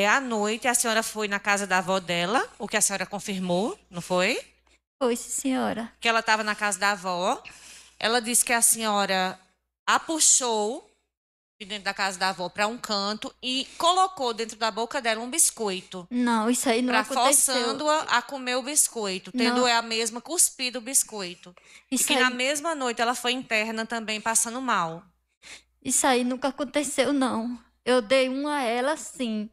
à noite a senhora foi na casa da avó dela, o que a senhora confirmou, não foi? Foi, senhora. Que ela estava na casa da avó. Ela disse que a senhora a puxou de dentro da casa da avó para um canto e colocou dentro da boca dela um biscoito. Não, isso aí não aconteceu. Forçando-a a comer o biscoito, tendo a mesma cuspido o biscoito. Isso e que aí... na mesma noite ela foi interna também, passando mal. Isso aí nunca aconteceu, não. Eu dei uma a ela, sim.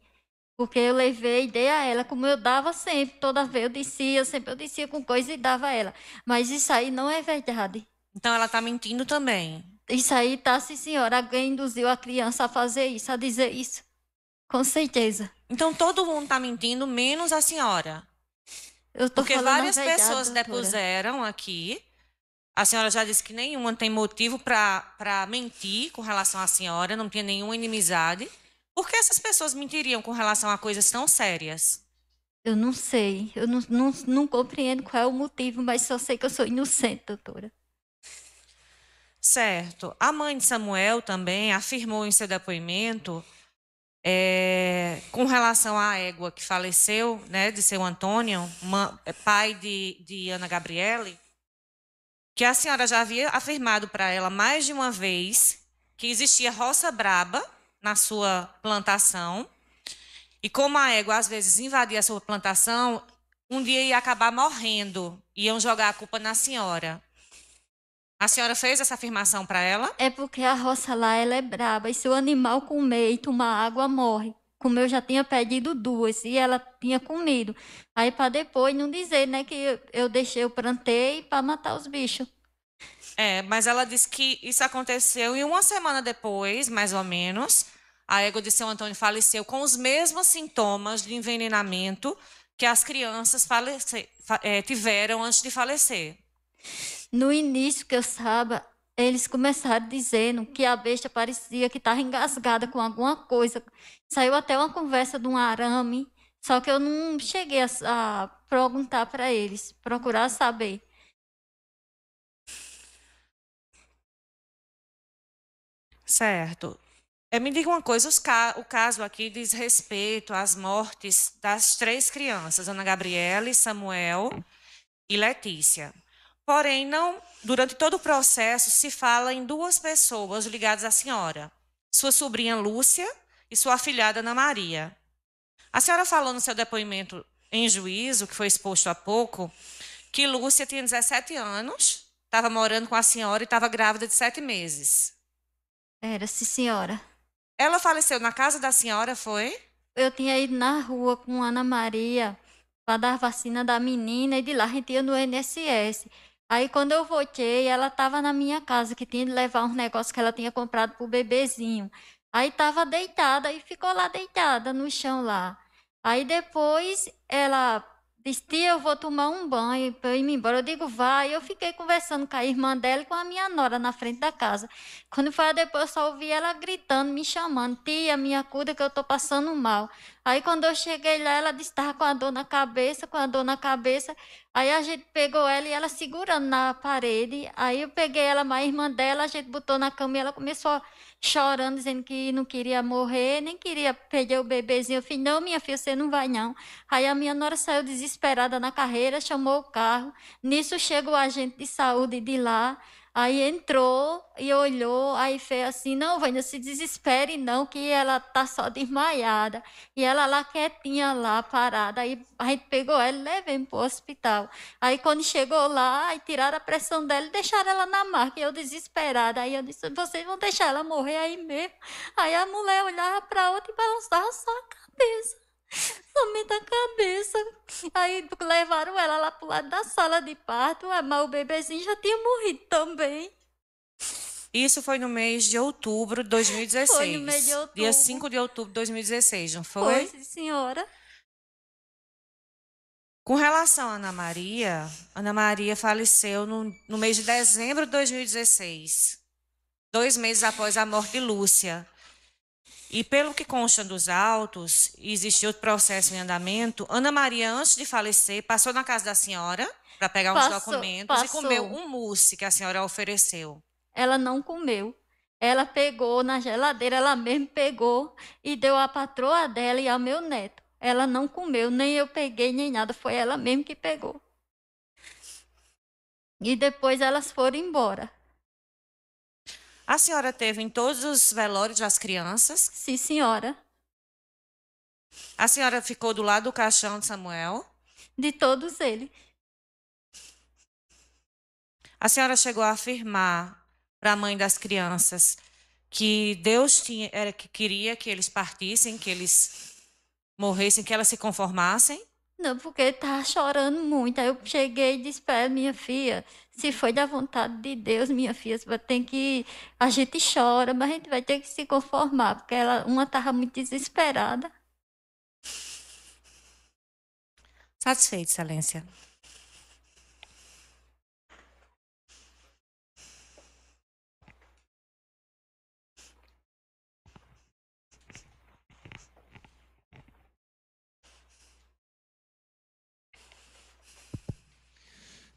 Porque eu levei e dei a ela, como eu dava sempre. Toda vez eu descia com coisa e dava a ela. Mas isso aí não é verdade. Então ela está mentindo também. Isso aí tá, sim, senhora. Alguém induziu a criança a fazer isso, a dizer isso. Com certeza. Então todo mundo está mentindo, menos a senhora. Eu tô Porque falando a várias verdade, pessoas doutora. depuseram aqui. A senhora já disse que nenhuma tem motivo para mentir com relação à senhora, não tinha nenhuma inimizade. Por que essas pessoas mentiriam com relação a coisas tão sérias? Eu não sei. Eu não compreendo qual é o motivo, mas só sei que eu sou inocente, doutora. Certo. A mãe de Samuel também afirmou em seu depoimento, com relação à égua que faleceu, né, de seu Antônio, pai de Ana Gabriele, que a senhora já havia afirmado para ela mais de uma vez que existia roça braba na sua plantação, e como a égua às vezes invadia a sua plantação, um dia ia acabar morrendo, iam jogar a culpa na senhora. A senhora fez essa afirmação para ela? É porque a roça lá, ela é braba. E se o animal comer e tomar água, morre. Como eu já tinha pedido 2 e ela tinha comido. Aí para depois não dizer, né, que eu deixei, eu plantei para matar os bichos. Mas ela disse que isso aconteceu e uma semana depois, mais ou menos, a égua de seu Antônio faleceu com os mesmos sintomas de envenenamento que as crianças tiveram antes de falecer. No início, que eu saiba, eles começaram dizendo que a besta parecia que estava engasgada com alguma coisa. Saiu até uma conversa de um arame, só que eu não cheguei a perguntar para eles, procurar saber. Certo. Me diga uma coisa, o caso aqui diz respeito às mortes das 3 crianças, Ana Gabriele, Samuel e Letícia. Porém, não, durante todo o processo se fala em 2 pessoas ligadas à senhora, sua sobrinha Lúcia e sua afilhada Ana Maria. A senhora falou no seu depoimento em juízo, que foi exposto há pouco, que Lúcia tinha 17 anos, estava morando com a senhora e estava grávida de 7 meses. Era, sim, senhora. Ela faleceu na casa da senhora, foi? Eu tinha ido na rua com Ana Maria para dar vacina da menina e de lá a gente ia no INSS. Aí quando eu voltei, ela estava na minha casa, que tinha de levar uns negócios que ela tinha comprado pro bebezinho. Aí estava deitada e ficou lá deitada no chão lá. Aí depois ela disse, tia, eu vou tomar um banho para eu ir embora. Eu digo, vai. Eu fiquei conversando com a irmã dela e com a minha nora na frente da casa. Quando foi depois, eu só ouvi ela gritando, me chamando, tia, me acuda que eu estou passando mal. Aí quando eu cheguei lá, ela disse que estava com a dor na cabeça, com a dor na cabeça. Aí a gente pegou ela e ela segurando na parede. Aí eu peguei ela, a irmã dela, a gente botou na cama e ela começou chorando, dizendo que não queria morrer, nem queria perder o bebezinho. Eu falei, não, minha filha, você não vai não. Aí a minha nora saiu desesperada na carreira, chamou o carro. Nisso chegou o agente de saúde de lá. Aí entrou e olhou, aí fez assim, não, Vânia, se desespere não, que ela tá só desmaiada. E ela lá quietinha lá, parada. Aí a gente pegou ela e levamos pro hospital. Aí quando chegou lá, aí tiraram a pressão dela e deixaram ela na marca. E eu desesperada. Aí eu disse, vocês vão deixar ela morrer aí mesmo? Aí a mulher olhava para outra e balançava só a cabeça. Somente a cabeça. Aí levaram ela lá pro lado da sala de parto, mas o bebezinho já tinha morrido também. Isso foi no mês de outubro de 2016. Foi no mês de outubro. Dia 5 de outubro de 2016, não foi? Foi, sim, senhora. Com relação a Ana Maria faleceu no mês de dezembro de 2016, 2 meses após a morte de Lúcia. E pelo que consta dos autos, existe outro processo em andamento. Ana Maria, antes de falecer, passou na casa da senhora para pegar uns documentos e comeu um mousse que a senhora ofereceu. Ela não comeu. Ela pegou na geladeira, ela mesma pegou e deu à patroa dela e ao meu neto. Ela não comeu, nem eu peguei, nem nada. Foi ela mesma que pegou. E depois elas foram embora. A senhora teve em todos os velórios das crianças? Sim, senhora. A senhora ficou do lado do caixão de Samuel? De todos eles. A senhora chegou a afirmar para a mãe das crianças que Deus que queria que eles partissem, que eles morressem, que elas se conformassem? Não, porque ele tava chorando muito. Aí eu cheguei e disse para ela, minha filha, se foi da vontade de Deus, minha filha, você vai ter que. A gente chora, mas a gente vai ter que se conformar, porque uma tava muito desesperada. Satisfeito, Excelência.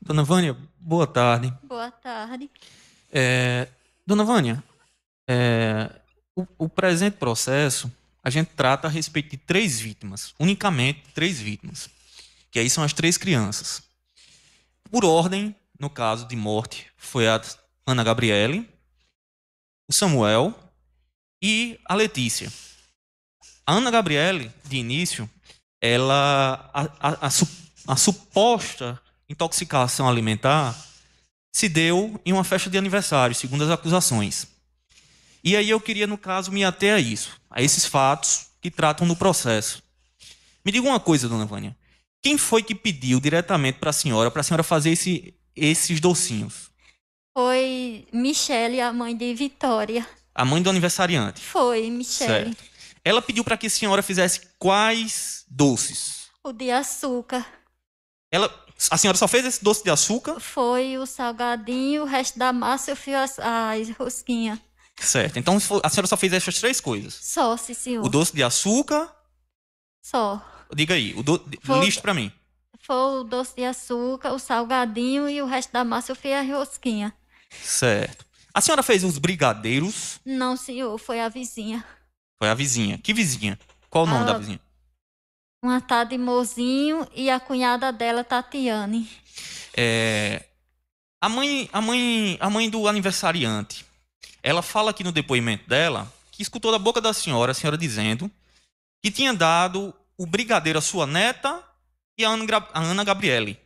Dona Vânia, boa tarde. Boa tarde. Dona Vânia, o presente processo, a gente trata a respeito de 3 vítimas, unicamente 3 vítimas, que aí são as 3 crianças. Por ordem, no caso de morte, foi a Ana Gabriele, o Samuel e a Letícia. A Ana Gabriele, de início, a suposta intoxicação alimentar se deu em uma festa de aniversário, segundo as acusações. E aí eu queria, no caso, me ater a isso, a esses fatos que tratam no processo. Me diga uma coisa, dona Vânia. Quem foi que pediu diretamente para a senhora fazer esses docinhos? Foi Michele, a mãe de Vitória. A mãe do aniversariante? Foi, Michele. Certo. Ela pediu para que a senhora fizesse quais doces? O de açúcar. A senhora só fez esse doce de açúcar? Foi o salgadinho, o resto da massa eu fiz as rosquinhas. Certo. Então a senhora só fez essas 3 coisas? Só, sim, senhor. O doce de açúcar? Só. Diga aí, liste para mim. Foi o doce de açúcar, o salgadinho e o resto da massa eu fiz as rosquinhas. Certo. A senhora fez os brigadeiros? Não, senhor, foi a vizinha. Foi a vizinha. Que vizinha? Qual o nome da vizinha? Uma tá de Mozinho e a cunhada dela, Tatiane. A mãe do aniversariante, ela fala aqui no depoimento dela que escutou da boca da senhora, a senhora dizendo que tinha dado o brigadeiro à sua neta e a Ana Gabriele.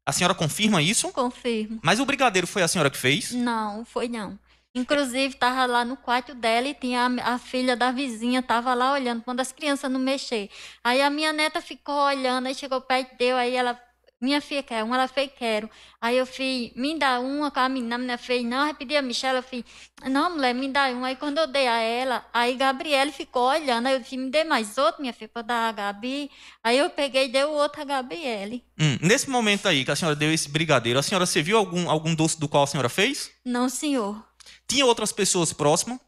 A senhora confirma isso? Confirmo. Mas o brigadeiro foi a senhora que fez? Não, foi não. Inclusive, estava lá no quarto dela e tinha a filha da vizinha, estava lá olhando, quando as crianças não mexer. Aí a minha neta ficou olhando, aí chegou perto, deu, aí ela, minha filha quer uma, ela fez, quero. Aí eu fiz, me dá uma, com a menina fez, não, aí pedi a Michelle, eu fiz, não, mulher, me dá uma. Aí quando eu dei a ela, aí Gabriele ficou olhando, aí eu disse, me dê mais outro, minha filha, para dar a Gabi. Aí eu peguei e dei o outro a Gabriele. Nesse momento aí que a senhora deu esse brigadeiro, a senhora serviu algum doce do qual a senhora fez? Não, senhor. Tinha outras pessoas próximas?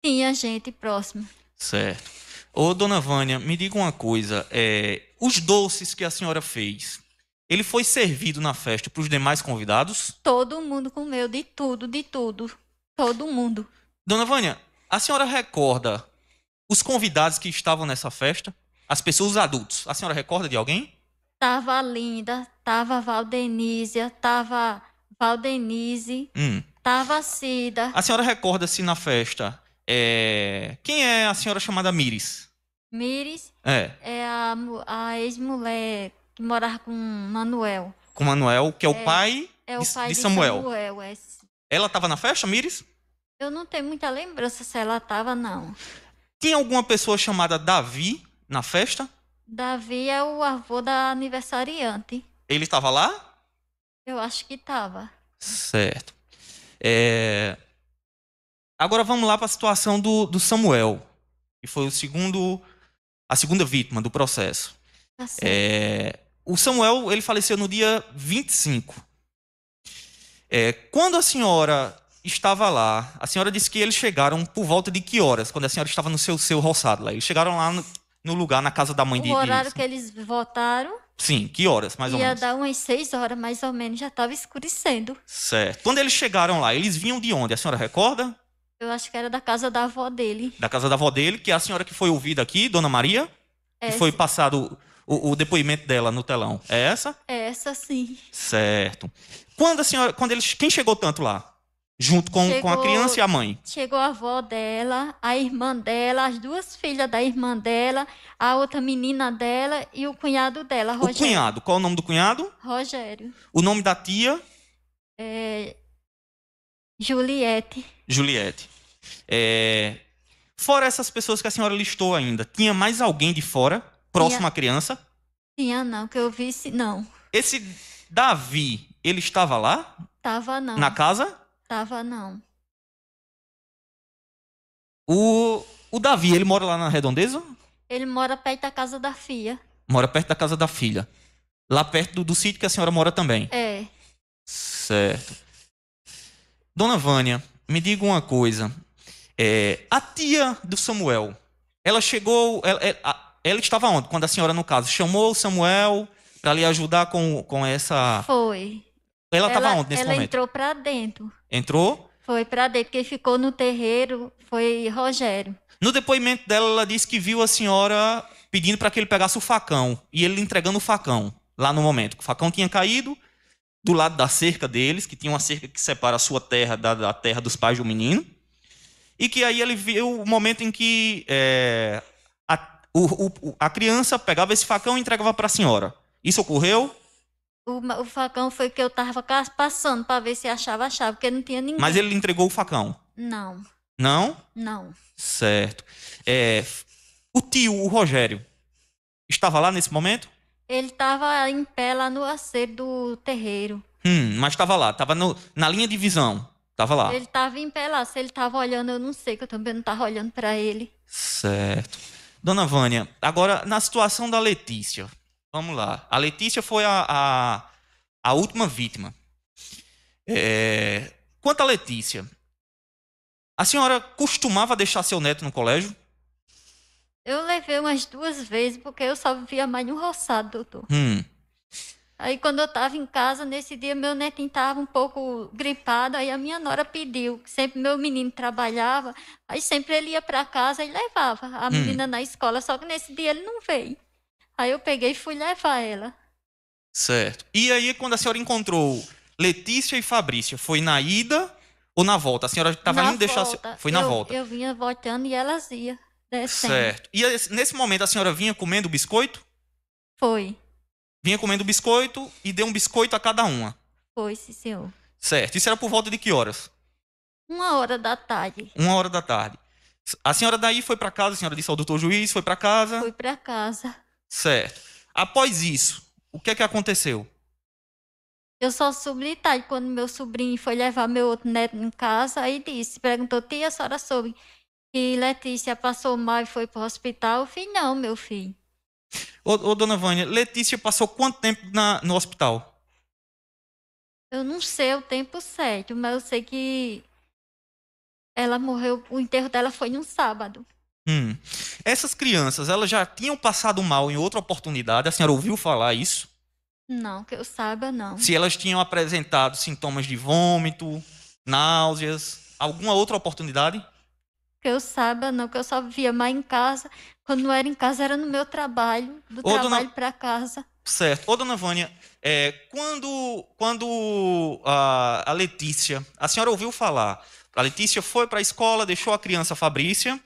Tinha gente próxima. Certo. Ô, dona Vânia, me diga uma coisa. Os doces que a senhora fez, ele foi servido na festa para os demais convidados? Todo mundo comeu, de tudo, de tudo. Todo mundo. Dona Vânia, a senhora recorda os convidados que estavam nessa festa? As pessoas, os adultos. A senhora recorda de alguém? Tava Linda, tava Valdenísia, tava Valdenise, tava Cida. A senhora recorda-se na festa, quem é a senhora chamada Miris? Miris É a ex-mulher que morava com Manuel. Com Manuel, que é o pai, o pai de Samuel. Sim. Ela estava na festa, Miris? Eu não tenho muita lembrança se ela tava, não. Tinha alguma pessoa chamada Davi na festa? Davi é o avô da aniversariante. Ele estava lá? Eu acho que tava. Certo. Agora vamos lá para a situação do Samuel, que foi a segunda vítima do processo. Tá certo. O Samuel, ele faleceu no dia 25. Quando a senhora estava lá, a senhora disse que eles chegaram por volta de que horas? Quando a senhora estava no seu roçado lá. Eles chegaram lá no lugar, na casa da mãe de... O horário que eles votaram... Sim, que horas, mais ou menos? Ia dar umas 6 horas, mais ou menos, já estava escurecendo. Certo. Quando eles chegaram lá, eles vinham de onde? A senhora recorda? Eu acho que era da casa da avó dele. Da casa da avó dele, que é a senhora que foi ouvida aqui, Dona Maria? Que foi passado o depoimento dela no telão. É essa? É essa, sim. Certo. Quem chegou tanto lá? Junto com a criança e a mãe? Chegou a avó dela, a irmã dela, as 2 filhas da irmã dela, a outra menina dela e o cunhado dela, Rogério. O cunhado, qual é o nome do cunhado? Rogério. O nome da tia? Juliette. Juliette. Fora essas pessoas que a senhora listou ainda, tinha mais alguém de fora, próximo à criança? Tinha não, que eu visse, não. Esse Davi, ele estava lá? Tava não. Na casa? Tava não. O Davi, ele mora lá na Redondeza? Ele mora perto da casa da filha. Mora perto da casa da filha. Lá perto do sítio que a senhora mora também. É. Certo. Dona Vânia, me diga uma coisa. A tia do Samuel, ela chegou. Ela estava onde? Quando a senhora, no caso, chamou o Samuel para lhe ajudar com essa. Foi. Ela estava onde nesse Ela momento? entrou pra dentro. Entrou? Foi pra dentro. Quem ficou no terreiro foi Rogério. No depoimento dela, ela disse que viu a senhora pedindo para que ele pegasse o facão e ele lhe entregando o facão lá no momento. O facão tinha caído do lado da cerca deles, que tinha uma cerca que separa a sua terra da terra dos pais do menino, e que aí ele viu o momento em que a criança pegava esse facão e entregava para a senhora. Isso ocorreu? O facão foi que eu tava passando pra ver se achava a chave, porque não tinha ninguém. Mas ele lhe entregou o facão? Não, Não? não. Certo. O tio, o Rogério, estava lá nesse momento? Ele tava em pé lá no aceiro do terreiro. Mas estava lá, estava na linha de visão. Estava lá. Ele tava em pé lá. Se ele tava olhando, eu não sei, que eu também não tava olhando pra ele. Certo. Dona Vânia, agora na situação da Letícia. Vamos lá. A Letícia foi a última vítima. Quanto à Letícia, a senhora costumava deixar seu neto no colégio? Eu levei umas 2 vezes, porque eu só vivia mais no roçado, doutor. Aí quando eu estava em casa, nesse dia meu netinho estava um pouco gripado, aí a minha nora pediu, que sempre meu menino trabalhava, aí sempre ele ia para casa e levava a menina na escola, só que nesse dia ele não veio. Aí eu peguei e fui levar ela. Certo. E aí quando a senhora encontrou Letícia e Fabrícia, foi na ida ou na volta? A senhora estava indo deixar... Foi na volta. Eu vinha voltando e elas iam descendo. Certo. E nesse momento a senhora vinha comendo biscoito? Foi. Vinha comendo biscoito e deu um biscoito a cada uma? Foi, sim, senhor. Certo. Isso era por volta de que horas? 1h da tarde. 1h da tarde. A senhora daí foi para casa, a senhora disse ao doutor juiz, foi para casa? Fui para casa. Certo. Após isso, o que é que aconteceu? Eu só soube de tarde, quando meu sobrinho foi levar meu outro neto em casa, aí disse, perguntou, tia, a senhora soube que Letícia passou mal e foi para o hospital? Eu falei, não, meu filho. Ô, dona Vânia, Letícia passou quanto tempo no hospital? Eu não sei o tempo certo, mas eu sei que ela morreu, o enterro dela foi num sábado. Essas crianças, elas já tinham passado mal em outra oportunidade, a senhora ouviu falar isso? Não, que eu saiba, não. Se elas tinham apresentado sintomas de vômito, náuseas, alguma outra oportunidade? Que eu saiba, não, que eu só vivia mais em casa. Quando não era em casa, era no meu trabalho, do trabalho para casa. Certo. Ô, dona Vânia, quando a Letícia, a senhora ouviu falar, a Letícia foi para a escola, deixou a criança Fabrícia.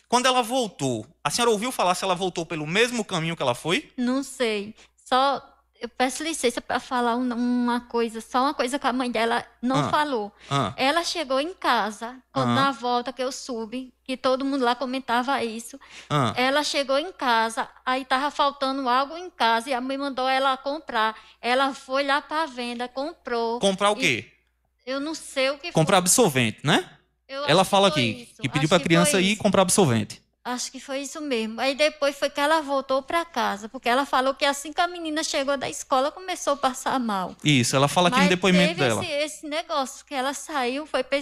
Quando ela voltou, a senhora ouviu falar se ela voltou pelo mesmo caminho que ela foi? Não sei. Só eu peço licença para falar uma coisa, só uma coisa que a mãe dela não falou. Ela chegou em casa, na volta que eu soube, que todo mundo lá comentava isso. Ela chegou em casa, aí tava faltando algo em casa e a mãe mandou ela comprar. Ela foi lá para a venda, comprou. Comprar o quê? Eu não sei o que comprar foi. absorvente, né? Ela fala aqui que pediu para a criança ir comprar absorvente. Acho que foi isso mesmo. Aí depois foi que ela voltou para casa, porque ela falou que assim que a menina chegou da escola, começou a passar mal. Isso, ela fala aqui no depoimento dela. Mas teve esse negócio, que ela saiu, foi para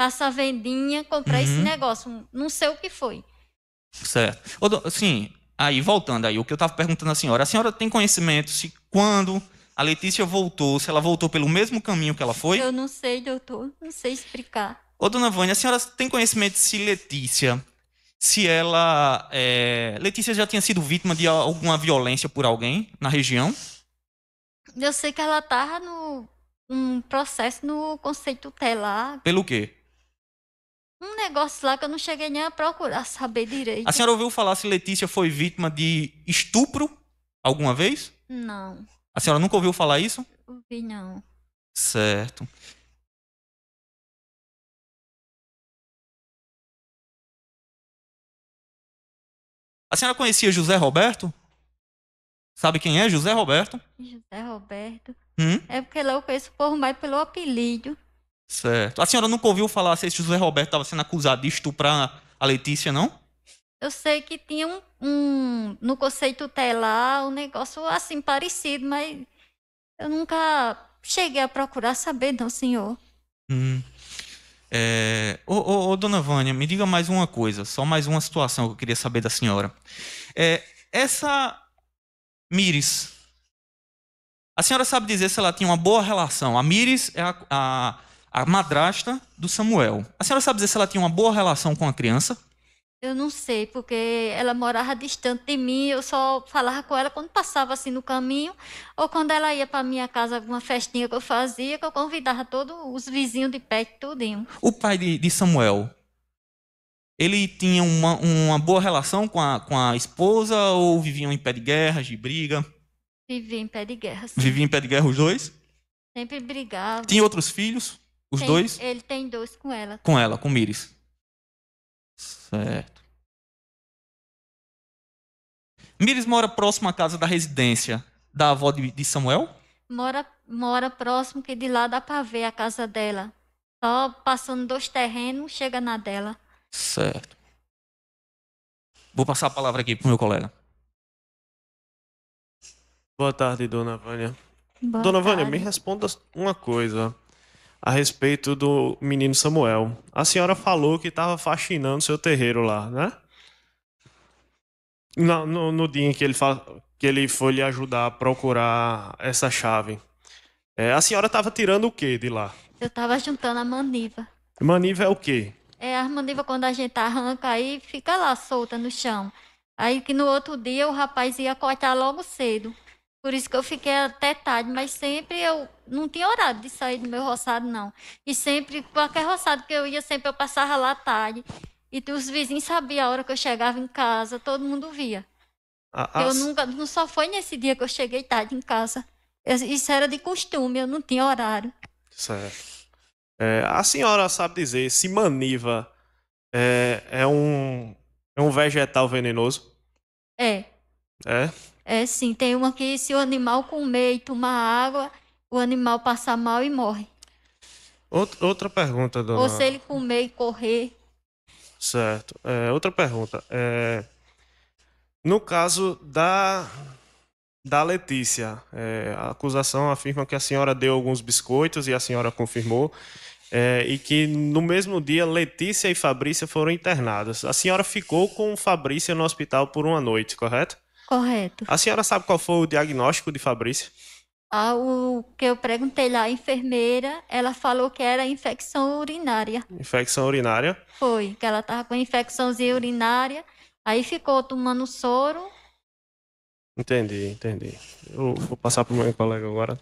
essa vendinha, comprar esse negócio. Não sei o que foi. Certo. Sim, aí voltando aí, o que eu estava perguntando à senhora. A senhora tem conhecimento se quando a Letícia voltou, se ela voltou pelo mesmo caminho que ela foi? Eu não sei, doutor. Não sei explicar. Ô, dona Vânia, a senhora tem conhecimento se Letícia... Se ela... Letícia já tinha sido vítima de alguma violência por alguém na região? Eu sei que ela estava num processo no Conselho Tutelar. Pelo quê? Um negócio lá que eu não cheguei nem a procurar saber direito. A senhora ouviu falar se Letícia foi vítima de estupro alguma vez? Não. A senhora nunca ouviu falar isso? Ouvi, não. Certo. A senhora conhecia José Roberto? Sabe quem é? José Roberto. José Roberto. Hum? É porque lá eu conheço o povo mais pelo apelido. Certo. A senhora nunca ouviu falar se esse José Roberto estava sendo acusado de estuprar a Letícia, não? Eu sei que tinha no conceito tutelar um negócio assim parecido, mas eu nunca cheguei a procurar saber, não, senhor. Dona Vânia, me diga mais uma coisa, só mais uma situação que eu queria saber da senhora. Essa Míris, a senhora sabe dizer se ela tinha uma boa relação? A Míris é a madrasta do Samuel. A senhora sabe dizer se ela tinha uma boa relação com a criança? Eu não sei, porque ela morava distante de mim, eu só falava com ela quando passava assim no caminho, ou quando ela ia para minha casa, alguma festinha que eu fazia, que eu convidava todos os vizinhos de perto, tudinho. O pai de Samuel, ele tinha uma boa relação com a esposa ou viviam em pé de guerra, de briga? Vivia em pé de guerra, sim. Viviam em pé de guerra os dois? Sempre brigava. Tinha outros filhos? Os dois? Ele tem 2 com ela. Com ela, com Míris. Certo. Míris mora próximo à casa da residência da avó de Samuel? Mora próximo, que de lá dá para ver a casa dela. Só passando 2 terrenos, chega na dela. Certo. Vou passar a palavra aqui pro meu colega. Boa tarde, dona Vânia. Boa Dona Vânia, tarde. me responda uma coisa a respeito do menino Samuel. A senhora falou que estava faxinando seu terreiro lá, né? No dia em que ele foi lhe ajudar a procurar essa chave. A senhora estava tirando o que de lá? Eu estava juntando a maniva. Maniva é o quê? É a maniva quando a gente arranca aí, fica lá solta no chão. Aí que no outro dia o rapaz ia cortar logo cedo. Por isso que eu fiquei até tarde, mas sempre eu não tinha horário de sair do meu roçado, não. E sempre, qualquer roçado que eu ia, sempre eu passava lá tarde. E os vizinhos sabiam a hora que eu chegava em casa, todo mundo via. Eu nunca, não só foi nesse dia que eu cheguei tarde em casa. Isso era de costume, eu não tinha horário. Certo. A senhora sabe dizer se maniva é um vegetal venenoso? É. É? É sim, tem uma que se o animal comer e tomar água, o animal passa mal e morre. Outra pergunta, dona... Ou se ele comer e correr. Certo. Outra pergunta. No caso da Letícia, a acusação afirma que a senhora deu alguns biscoitos e a senhora confirmou, e que no mesmo dia Letícia e Fabrícia foram internadas. A senhora ficou com Fabrícia no hospital por uma noite, correto? Correto. A senhora sabe qual foi o diagnóstico de Fabrícia? O que eu perguntei lá, a enfermeira, ela falou que era infecção urinária. Infecção urinária? Foi, que ela estava com infecçãozinha urinária, aí ficou tomando soro. Entendi. Eu vou passar para o meu colega agora.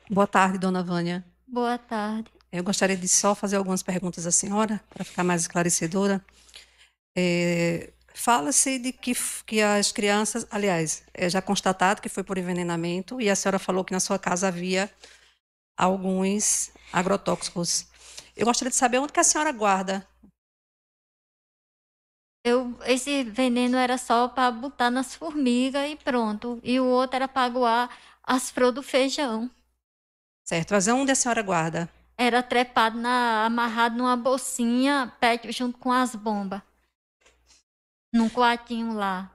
Boa tarde, dona Vânia. Boa tarde. Eu gostaria de só fazer algumas perguntas à senhora, para ficar mais esclarecedora. Fala-se de que as crianças, aliás, é já constatado que foi por envenenamento, e a senhora falou que na sua casa havia alguns agrotóxicos. Eu gostaria de saber onde que a senhora guarda. Esse veneno era só para botar nas formigas e pronto. E o outro era para aguar as flores do feijão. Certo, mas onde a senhora guarda? Era trepado, amarrado numa bolsinha, perto, junto com as bombas. Num quartinho lá.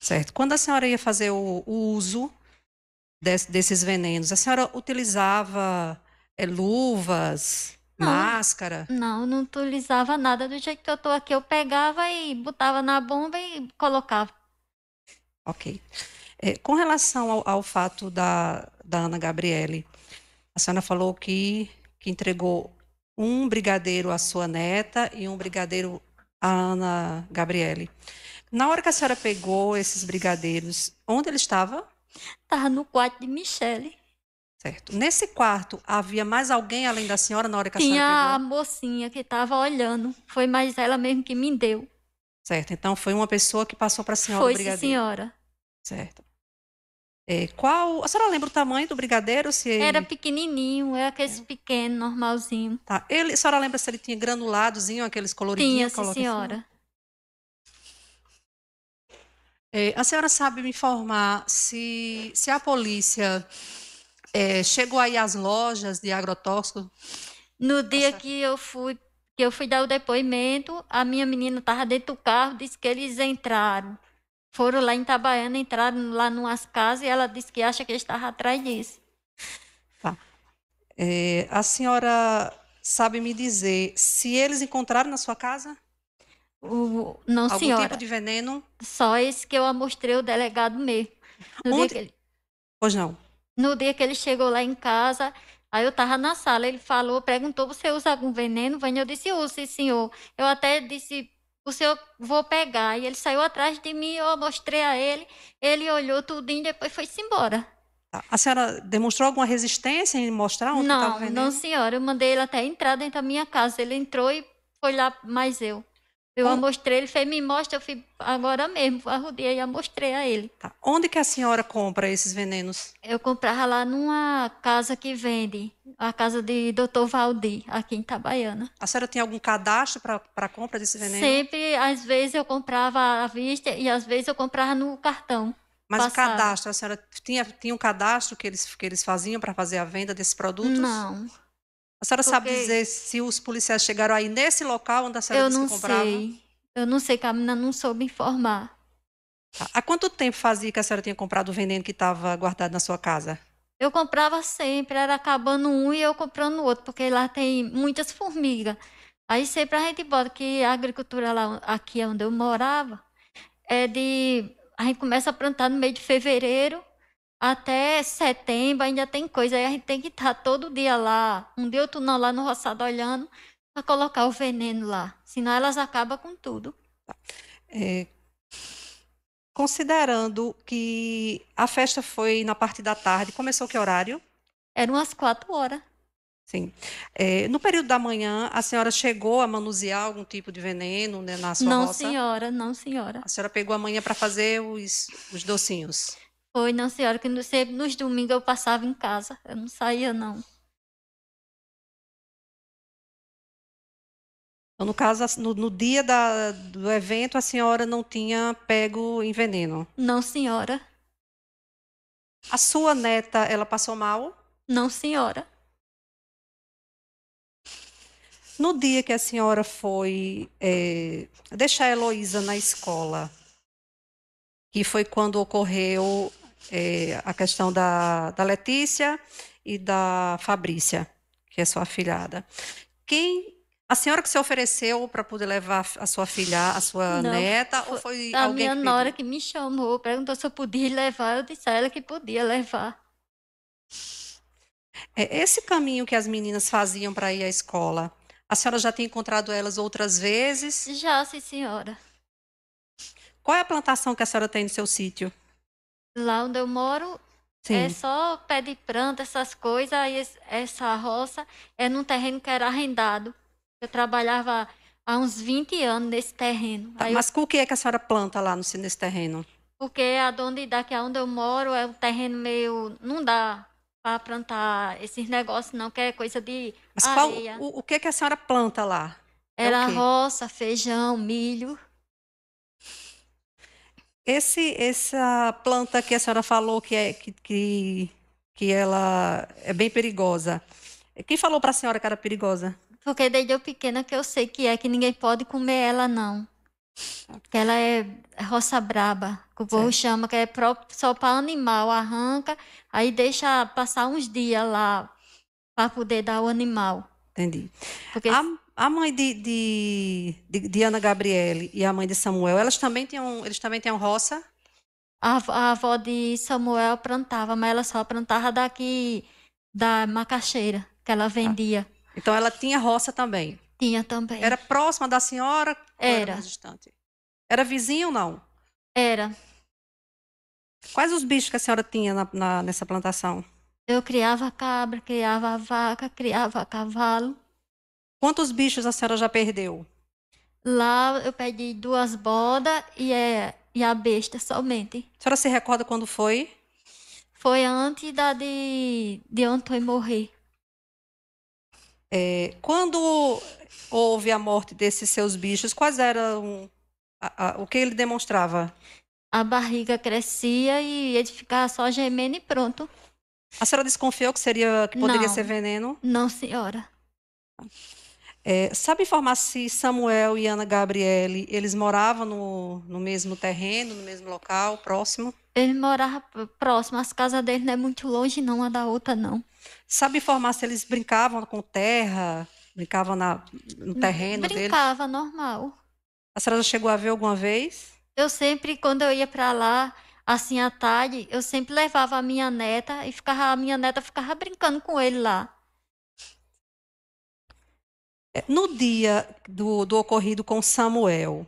Certo. Quando a senhora ia fazer o uso desses venenos, a senhora utilizava luvas, máscara? Não utilizava nada. Do jeito que eu estou aqui, eu pegava e botava na bomba e colocava. Ok. Com relação ao fato da Ana Gabriele, a senhora falou que entregou um brigadeiro à sua neta e um brigadeiro à Ana Gabriele. Na hora que a senhora pegou esses brigadeiros, onde ele estava? Estava no quarto de Michele. Certo. Nesse quarto, havia mais alguém além da senhora na hora que a senhora Tinha pegou? a mocinha que estava olhando. Foi mais ela mesmo que me deu. Certo. Então, foi uma pessoa que passou para a senhora o Foi, brigadeiro. sim, senhora. Certo. A senhora lembra o tamanho do brigadeiro? Era pequenininho, era aquele pequeno, normalzinho. Tá. A senhora lembra se ele tinha granuladozinho, aqueles coloridinhos? Tinha, sim, senhora. A senhora sabe me informar se a polícia chegou aí às lojas de agrotóxico? No dia que eu fui dar o depoimento, a minha menina estava dentro do carro, disse que eles entraram. Foram lá em Itabaiana, entraram lá numas casas e ela disse que acha que eles estavam atrás disso. Tá. A senhora sabe me dizer se eles encontraram na sua casa Não, algum senhora. tipo de veneno? Só esse que eu mostrei o delegado mesmo. Pois não. No dia que ele chegou lá em casa, aí eu estava na sala, ele falou, perguntou, você usa algum veneno? Eu disse, uso, sim, senhor. Eu até disse, o senhor, vou pegar. E ele saiu atrás de mim, eu mostrei a ele, ele olhou tudinho e depois foi-se embora. Tá. A senhora demonstrou alguma resistência em mostrar onde estava o veneno? Não, senhora, eu mandei ele até entrar dentro da minha casa. Ele entrou e foi lá, mais eu. Eu mostrei, ele fez, me mostra, eu fui agora mesmo, arrudei e mostrei a ele. Tá. Onde que a senhora compra esses venenos? Eu comprava lá numa casa que vende, a casa de Dr. Valdir, aqui em Itabaiana. A senhora tem algum cadastro para compra desse veneno? Sempre, às vezes eu comprava à vista e às vezes eu comprava no cartão. Mas passado. O cadastro, a senhora tinha um cadastro que eles faziam para fazer a venda desses produtos? Não. A senhora sabe dizer se os policiais chegaram aí nesse local onde a senhora disse que comprava? Eu não sei, que a menina não soube informar. Tá. Há quanto tempo fazia que a senhora tinha comprado o veneno que estava guardado na sua casa? Eu comprava sempre, era acabando um e eu comprando o outro, porque lá tem muitas formigas. Aí sempre a gente bota que a agricultura lá, aqui onde eu morava, a gente começa a plantar no meio de fevereiro, até setembro ainda tem coisa. Aí a gente tem que estar todo dia lá, um dia outro não, lá no roçado olhando, para colocar o veneno lá. Senão elas acabam com tudo. Considerando que a festa foi na parte da tarde, começou que horário? Eram umas 4 horas. Sim. No período da manhã, a senhora chegou a manusear algum tipo de veneno, né, na sua roça? Não, senhora. A senhora pegou a manhã para fazer os docinhos? Foi, não, senhora, que sempre nos domingos eu passava em casa. Eu não saía, não. Então, no caso, no dia do evento, a senhora não tinha pego em veneno? Não, senhora. A sua neta, ela passou mal? Não, senhora. No dia que a senhora foi deixar a Heloísa na escola, que foi quando ocorreu a questão da Letícia e da Fabrícia, que é sua afilhada. A senhora que se ofereceu para poder levar a sua filha, a sua neta, ou foi a alguém minha que nora que me chamou, perguntou se eu podia levar, eu disse a ela que podia levar. Esse caminho que as meninas faziam para ir à escola, a senhora já tinha encontrado elas outras vezes? Já, sim, senhora. Qual é a plantação que a senhora tem no seu sítio? Lá onde eu moro, é só pé de planta, essas coisas. Aí essa roça é num terreno que era arrendado. Eu trabalhava há uns 20 anos nesse terreno. Tá, mas o que é que a senhora planta lá nesse terreno? Porque daqui onde eu moro é um terreno meio... Não dá para plantar esses negócios, não, que é coisa de areia. O que é que a senhora planta lá? Era roça, feijão, milho. Essa planta que a senhora falou que ela é bem perigosa. Quem falou para a senhora que era perigosa? Porque desde eu pequena que eu sei que ninguém pode comer ela, não. Porque ela é roça braba, que o povo chama, que é só para animal, arranca, aí deixa passar uns dias lá para poder dar o animal. Entendi. Porque a mãe de Ana Gabriele e a mãe de Samuel, eles também tinham roça? A avó de Samuel plantava, mas ela só plantava daqui da macaxeira, que ela vendia. Então ela tinha roça também? Tinha também. Era próxima da senhora? Era. Mais distante? Era vizinho ou não? Era. Quais os bichos que a senhora tinha nessa plantação? Eu criava cabra, criava vaca, criava cavalo. Quantos bichos a senhora já perdeu? Lá eu perdi 2 bodas e a besta somente. A senhora se recorda quando foi? Foi antes de Antônio morrer. Quando houve a morte desses seus bichos, quais eram o que ele demonstrava? a barriga crescia e ele ficava só gemendo e pronto. A senhora desconfiou que poderia Não. ser veneno? Não, senhora. Sabe informar se Samuel e Ana Gabriele, eles moravam no mesmo terreno, no mesmo local, próximo? Ele morava próximo, as casas dele não é muito longe não, uma da outra não. Sabe informar se eles brincavam com terra, brincavam no terreno deles? Brincava, normal. A senhora já chegou a ver alguma vez? Eu sempre, quando eu ia para lá, assim à tarde, eu sempre levava a minha neta e a minha neta ficava brincando com ele lá. No dia do ocorrido com Samuel,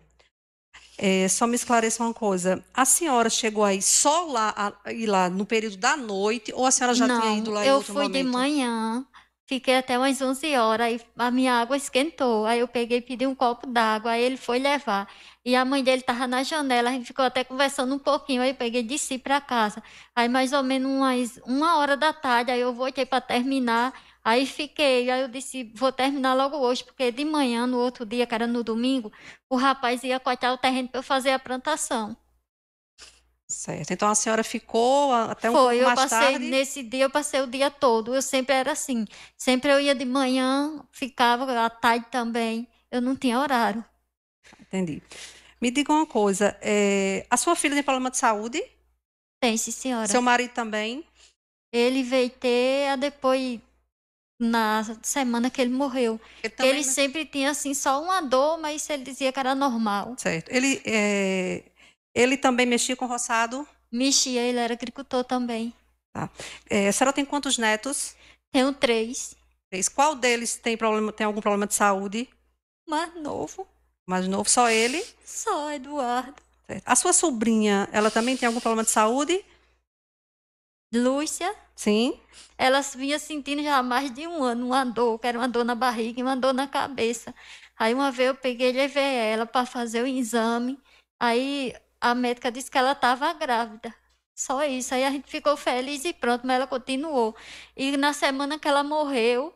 só me esclareça uma coisa. A senhora chegou aí só ir lá no período da noite ou a senhora já tinha ido lá em eu outro fui momento? de manhã, fiquei até umas 11 horas, aí a minha água esquentou. Aí eu peguei e pedi um copo d'água, aí ele foi levar. E a mãe dele estava na janela, a gente ficou até conversando um pouquinho, aí eu peguei e desci para casa. Aí mais ou menos umas 1 hora da tarde, aí eu voltei para terminar. Aí fiquei, aí eu disse, vou terminar logo hoje, porque de manhã, no outro dia, que era no domingo, o rapaz ia cortar o terreno para eu fazer a plantação. Certo. Então a senhora ficou até um pouco Foi, eu mais passei, tarde? nesse dia eu passei o dia todo, eu sempre era assim. Sempre eu ia de manhã, ficava à tarde também, eu não tinha horário. Entendi. Me diga uma coisa, a sua filha tem problema de saúde? Tem, sim, senhora. Seu marido também? Ele veio ter depois, na semana que ele morreu. Ele também, Ele sempre tinha, assim, só uma dor, mas ele dizia que era normal. Certo. Ele também mexia com roçado? Mexia, ele era agricultor também. Tá. A senhora tem quantos netos? Tenho 3. Qual deles tem algum problema de saúde? Mais novo, Mais novo, só ele? só Eduardo. Certo. A sua sobrinha, ela também tem algum problema de saúde? Lúcia, Sim. ela vinha sentindo já há mais de um ano uma dor, que era uma dor na barriga e uma dor na cabeça. Aí uma vez eu peguei e levei ela para fazer o exame. Aí a médica disse que ela estava grávida. Só isso. Aí a gente ficou feliz e pronto, mas ela continuou. E na semana que ela morreu,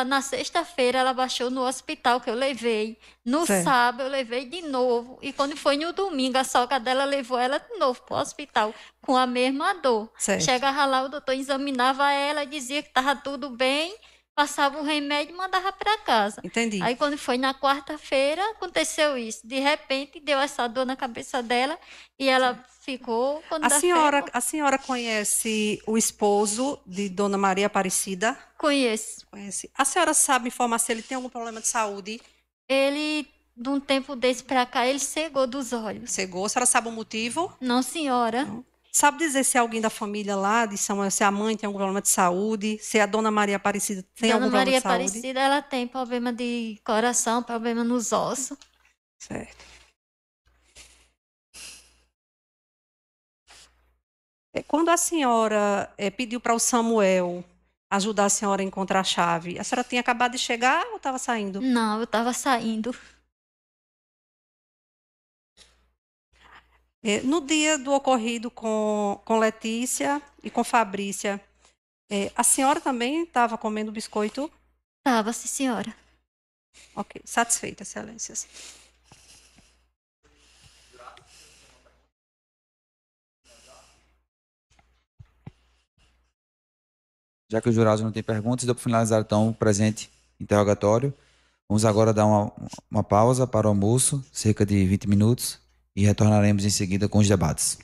na sexta-feira, ela baixou no hospital que eu levei. No Certo. sábado, eu levei de novo. E quando foi no domingo, a sogra dela levou ela de novo para o hospital, com a mesma dor. Certo. Chegava lá, o doutor examinava ela, dizia que estava tudo bem, passava o remédio e mandava para casa. Entendi. Aí, quando foi na quarta-feira, aconteceu isso. De repente, deu essa dor na cabeça dela e ela ficou... A senhora conhece o esposo de Dona Maria Aparecida? Conheço. Conhece. A senhora sabe informar se ele tem algum problema de saúde? Ele, de um tempo desse para cá, ele cegou dos olhos. Cegou. A senhora sabe o motivo? Não, senhora. Não. Sabe dizer se alguém da família lá de Samuel, se a mãe tem algum problema de saúde, se a Dona Maria Aparecida tem algum Dona problema Maria de saúde? Aparecida, ela tem problema de coração, problema nos ossos. Certo. Quando a senhora pediu para o Samuel ajudar a senhora a encontrar a chave, a senhora tinha acabado de chegar ou estava saindo? Não, eu estava saindo. No dia do ocorrido com Letícia e com Fabrícia, a senhora também estava comendo biscoito? Estava, sim, senhora. Ok, satisfeita, excelências. Já que o jurado não tem perguntas, deu para finalizar então o presente interrogatório. Vamos agora dar uma pausa para o almoço, cerca de 20 minutos, e retornaremos em seguida com os debates.